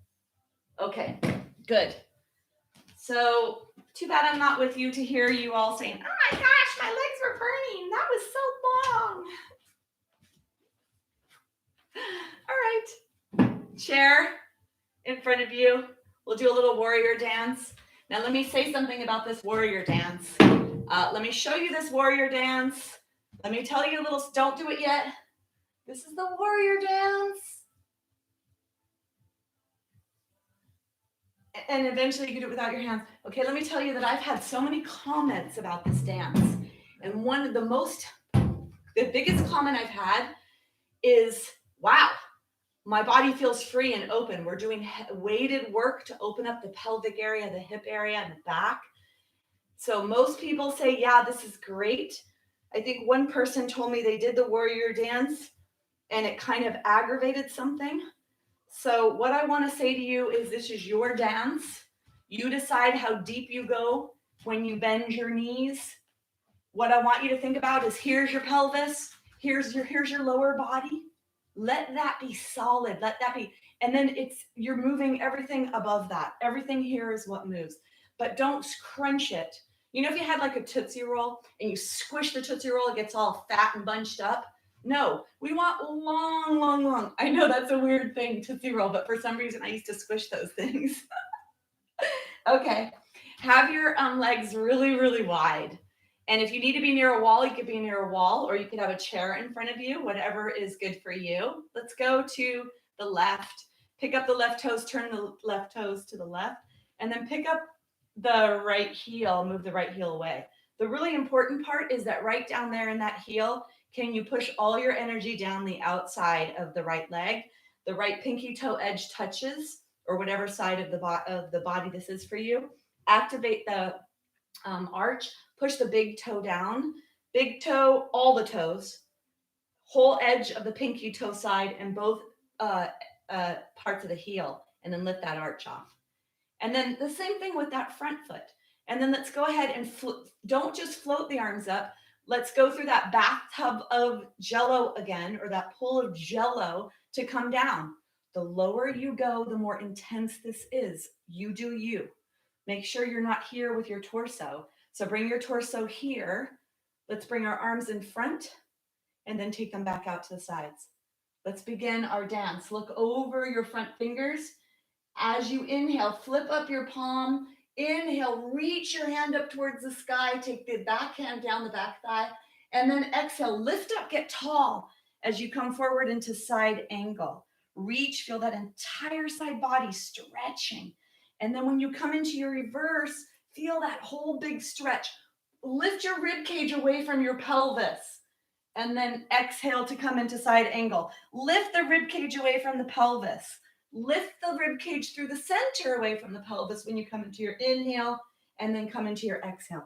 Okay, good. So too bad I'm not with you to hear you all saying, oh my gosh, my legs were burning. That was so long. All right. Chair in front of you. We'll do a little warrior dance. Now let me say something about this warrior dance. Let me show you this warrior dance. Let me tell you a little, don't do it yet. This is the warrior dance. And eventually you can do it without your hands. Okay, let me tell you that I've had so many comments about this dance. And one of the biggest comment I've had is, wow, my body feels free and open. We're doing weighted work to open up the pelvic area, the hip area, and the back. So most people say, yeah, this is great. I think one person told me they did the warrior dance and it kind of aggravated something. So what I want to say to you is this is your dance. You decide how deep you go when you bend your knees. What I want you to think about is here's your pelvis, here's your lower body. Let that be solid. Let that be, and then you're moving everything above that. Everything here is what moves. But don't crunch it. You know, if you had like a Tootsie Roll and you squish the Tootsie Roll, it gets all fat and bunched up. No, we want long, long, long. I know that's a weird thing, Tootsie Roll, but for some reason I used to squish those things. Okay. Have your legs really, really wide. And if you need to be near a wall, you could be near a wall, or you could have a chair in front of you, whatever is good for you. Let's go to the left. Pick up the left toes, turn the left toes to the left, and then pick up the right heel, move the right heel away. The really important part is that right down there in that heel, can you push all your energy down the outside of the right leg? The right pinky toe edge touches, or whatever side of the body this is for you. Activate the arch, push the big toe down, big toe, all the toes, whole edge of the pinky toe side, and both parts of the heel, and then lift that arch off. And then the same thing with that front foot. And then let's go ahead and don't just float the arms up. Let's go through that bathtub of jello again, or that pool of jello to come down. The lower you go, the more intense this is. You do you. Make sure you're not here with your torso. So bring your torso here. Let's bring our arms in front and then take them back out to the sides. Let's begin our dance. Look over your front fingers. As you inhale, flip up your palm. Inhale, reach your hand up towards the sky. Take the back hand down the back thigh. And then exhale, lift up, get tall as you come forward into side angle. Reach, feel that entire side body stretching. And then when you come into your reverse, feel that whole big stretch. Lift your rib cage away from your pelvis. And then exhale to come into side angle. Lift the rib cage away from the pelvis. Lift the rib cage through the center away from the pelvis when you come into your inhale, and then come into your exhale.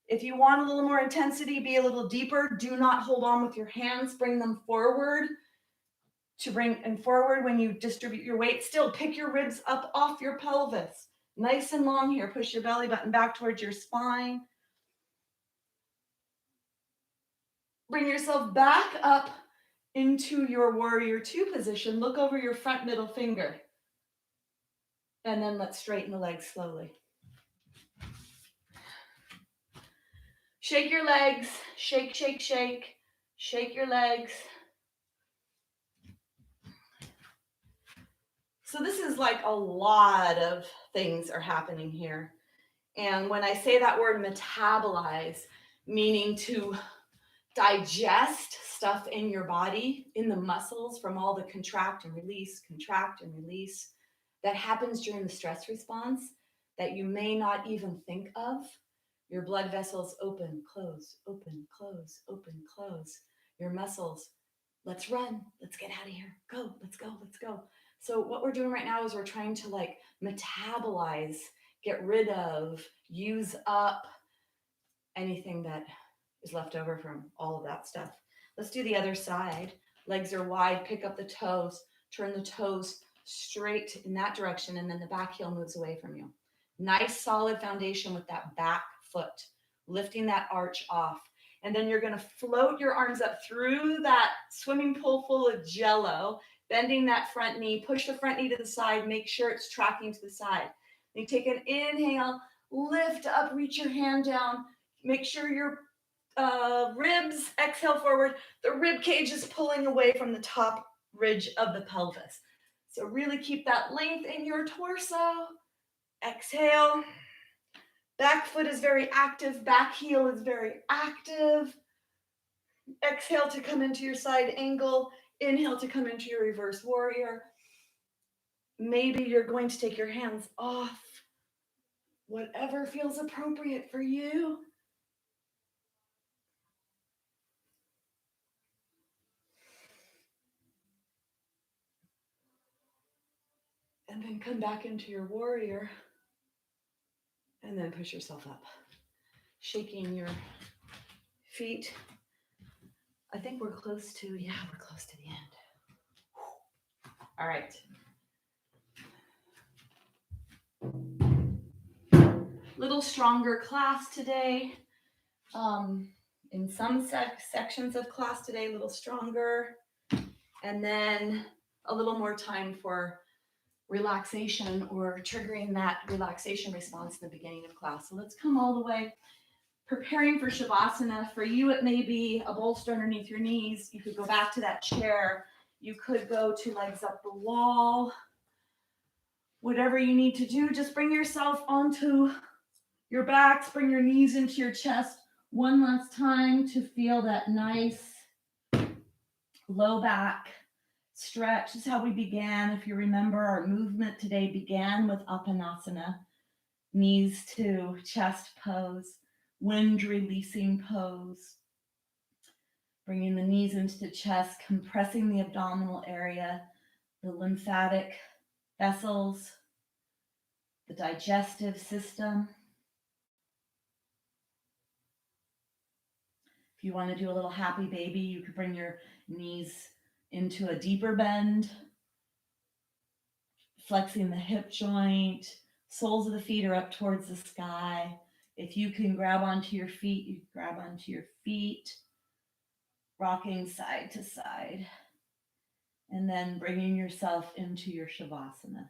If you want a little more intensity, be a little deeper. Do not hold on with your hands. Bring them forward. To bring and forward when you distribute your weight. Still pick your ribs up off your pelvis. Nice and long here. Push your belly button back towards your spine. Bring yourself back up into your warrior two position. Look over your front middle finger. And then let's straighten the legs slowly. Shake your legs. Shake, shake, shake. Shake your legs. So this is like a lot of things are happening here. And when I say that word metabolize, meaning to digest stuff in your body, in the muscles from all the contract and release, that happens during the stress response that you may not even think of. Your blood vessels open, close, open, close, open, close. Your muscles, let's run, let's get out of here, go, let's go, let's go. So what we're doing right now is we're trying to like metabolize, get rid of, use up anything that is left over from all of that stuff. Let's do the other side. Legs are wide, pick up the toes, turn the toes straight in that direction, and then the back heel moves away from you. Nice solid foundation with that back foot, lifting that arch off. And then you're gonna float your arms up through that swimming pool full of jello, bending that front knee, push the front knee to the side, make sure it's tracking to the side. Then you take an inhale, lift up, reach your hand down, make sure your ribs, exhale forward. The rib cage is pulling away from the top ridge of the pelvis. So really keep that length in your torso. Exhale. Back foot is very active. Back heel is very active. Exhale to come into your side angle. Inhale to come into your reverse warrior. Maybe you're going to take your hands off. Whatever feels appropriate for you. And then come back into your warrior. And then push yourself up. Shaking your feet. I think we're close to the end. All right. Little stronger class today. In some sections of class today, a little stronger. And then a little more time for relaxation or triggering that relaxation response in the beginning of class. So let's come all the way. Preparing for Shavasana. For you, it may be a bolster underneath your knees. You could go back to that chair. You could go to legs up the wall. Whatever you need to do, just bring yourself onto your backs, bring your knees into your chest one last time to feel that nice low back stretch. This is how we began. If you remember, our movement today began with Apanasana, knees to chest pose, wind releasing pose. Bringing the knees into the chest, compressing the abdominal area, the lymphatic vessels, the digestive system. If you want to do a little happy baby, you could bring your knees into a deeper bend, flexing the hip joint, soles of the feet are up towards the sky. If you can grab onto your feet, you grab onto your feet, rocking side to side, and then bringing yourself into your Shavasana.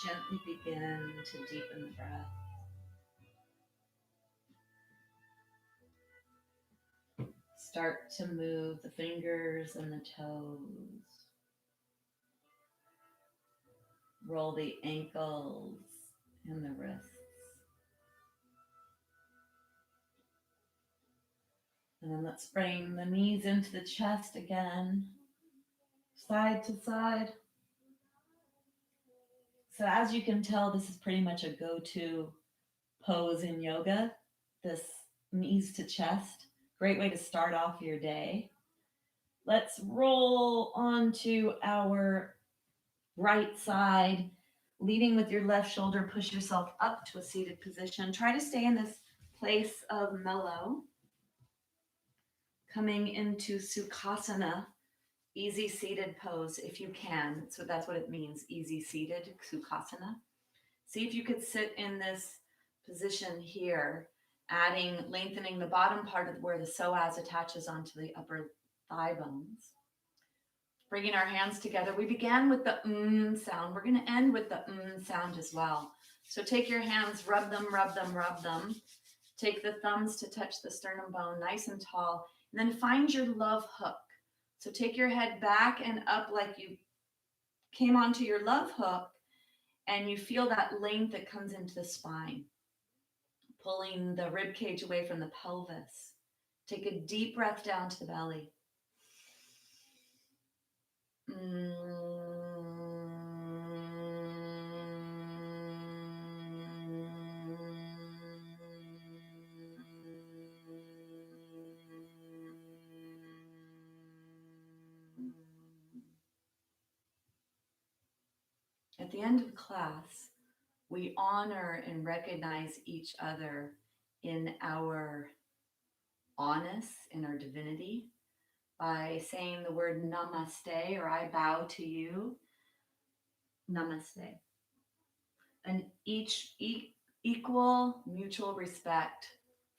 Gently begin to deepen the breath. Start to move the fingers and the toes. Roll the ankles and the wrists. And then let's bring the knees into the chest again, side to side. So as you can tell, this is pretty much a go-to pose in yoga, this knees to chest. Great way to start off your day. Let's roll onto our right side, leading with your left shoulder. Push yourself up to a seated position. Try to stay in this place of mellow. Coming into Sukhasana, easy seated pose if you can. So that's what it means, easy seated, Sukhasana. See if you could sit in this position here, lengthening the bottom part of where the psoas attaches onto the upper thigh bones. Bringing our hands together. We began with the sound. We're going to end with the sound as well. So take your hands, rub them, rub them, rub them. Take the thumbs to touch the sternum bone, nice and tall. And then find your love hook. So take your head back and up like you came onto your love hook, and you feel that length that comes into the spine, pulling the rib cage away from the pelvis. Take a deep breath down to the belly. At the end of class, we honor and recognize each other in our honest, in our divinity, by saying the word namaste, or I bow to you. Namaste. And equal mutual respect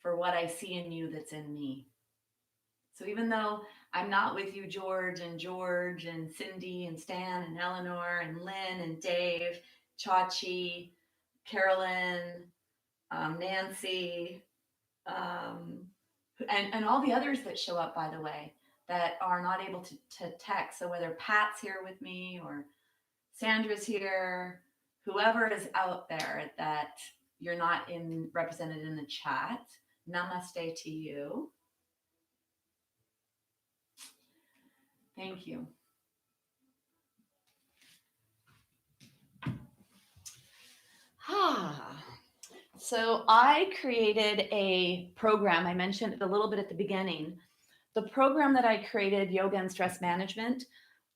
for what I see in you that's in me. So even though I'm not with you, George and Cindy and Stan and Eleanor and Lynn and Dave, Chachi, Carolyn, Nancy, and all the others that show up, by the way, that are not able to text. So whether Pat's here with me or Sandra's here, whoever is out there that you're not represented in the chat, namaste to you. Thank you. So I created a program. I mentioned it a little bit at the beginning. The program that I created, Yoga and Stress Management,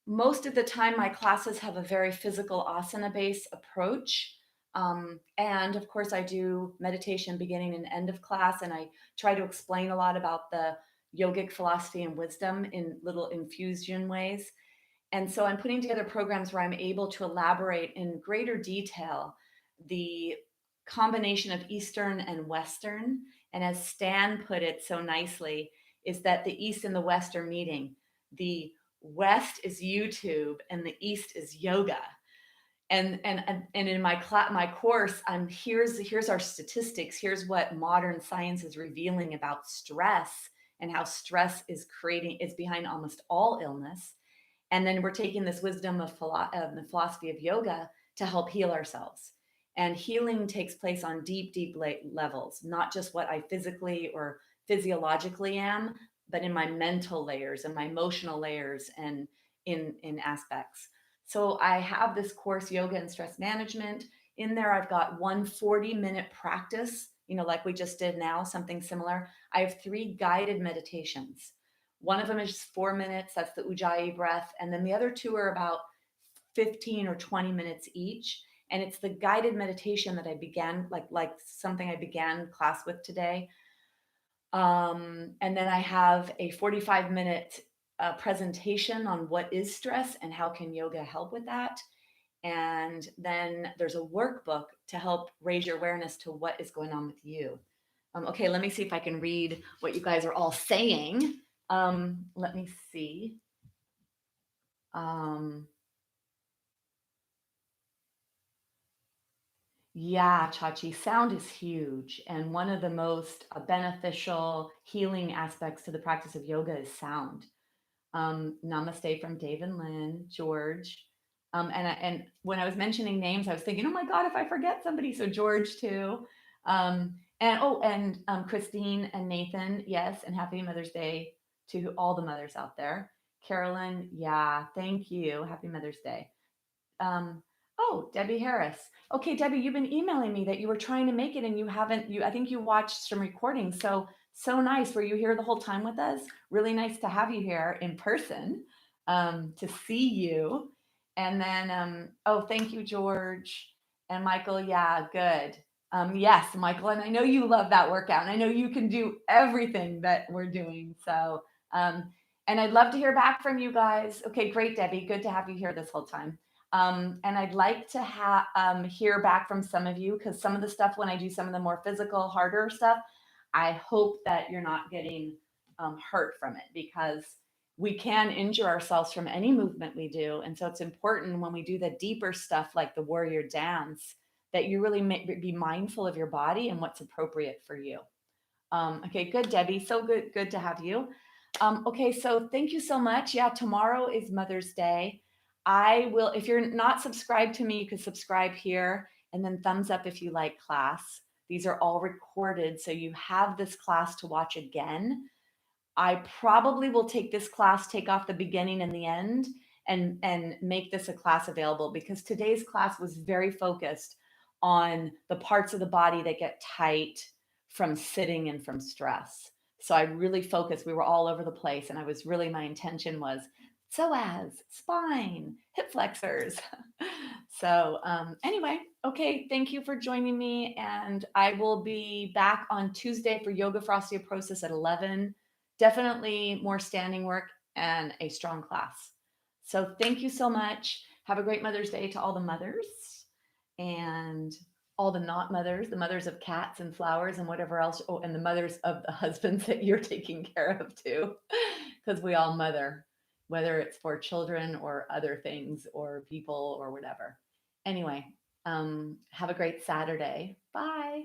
most of the time my classes have a very physical asana-based approach. And of course, I do meditation beginning and end of class, and I try to explain a lot about the yogic philosophy and wisdom in little infusion ways. And so I'm putting together programs where I'm able to elaborate in greater detail the combination of Eastern and Western. And as Stan put it so nicely, is that the East and the West are meeting. The West is YouTube and the East is yoga. And in my course, here's our statistics. Here's what modern science is revealing about stress and how stress is behind almost all illness. And then we're taking this wisdom of the philosophy of yoga to help heal ourselves. And healing takes place on deep, deep levels, not just what I physically or physiologically am, but in my mental layers and my emotional layers and in aspects. So I have this course, Yoga and Stress Management. In there, I've got 1 40-minute practice, like we just did now, something similar. I have 3 guided meditations. One of them is 4 minutes, that's the Ujjayi breath. And then the other 2 are about 15 or 20 minutes each. And it's the guided meditation that I began, like something I began class with today. And then I have a 45-minute presentation on what is stress and how can yoga help with that. And then there's a workbook to help raise your awareness to what is going on with you. Okay, let me see if I can read what you guys are all saying. Let me see. Yeah, Chachi, sound is huge. And one of the most beneficial healing aspects to the practice of yoga is sound. Namaste from Dave and Lynn, George. And when I was mentioning names, I was thinking, oh my God, if I forget somebody, so George too. And Christine and Nathan, yes, and happy Mother's Day to all the mothers out there. Carolyn, yeah, thank you. Happy Mother's Day. Oh, Debbie Harris. Okay, Debbie, you've been emailing me that you were trying to make it and you haven't, I think you watched some recordings. So nice. Were you here the whole time with us? Really nice to have you here in person, to see you. And then, oh, thank you, George and Michael. Yeah, good. Yes, Michael. And I know you love that workout and I know you can do everything that we're doing. And I'd love to hear back from you guys. Okay, great, Debbie. Good to have you here this whole time. And I'd like to hear back from some of you because some of the stuff, when I do some of the more physical, harder stuff, I hope that you're not getting hurt from it because we can injure ourselves from any movement we do. And so it's important when we do the deeper stuff like the warrior dance that you really be mindful of your body and what's appropriate for you. Okay, good, Debbie. So good to have you. Okay, so thank you so much. Yeah, tomorrow is Mother's Day. I will, if you're not subscribed to me, you can subscribe here and then thumbs up if you like class. These are all recorded, so you have this class to watch again. I probably will take this class, take off the beginning and the end, and make this a class available because today's class was very focused on the parts of the body that get tight from sitting and from stress. So I really focused. We were all over the place, and my intention was psoas, spine, hip flexors. So anyway, okay, thank you for joining me, and I will be back on Tuesday for yoga for osteoporosis at 11. Definitely more standing work and a strong class. So thank you so much. Have a great Mother's Day to all the mothers and all the not mothers, the mothers of cats and flowers and whatever else. Oh, and the mothers of the husbands that you're taking care of too, because we all mother, whether it's for children or other things or people or whatever. Anyway, have a great Saturday. Bye.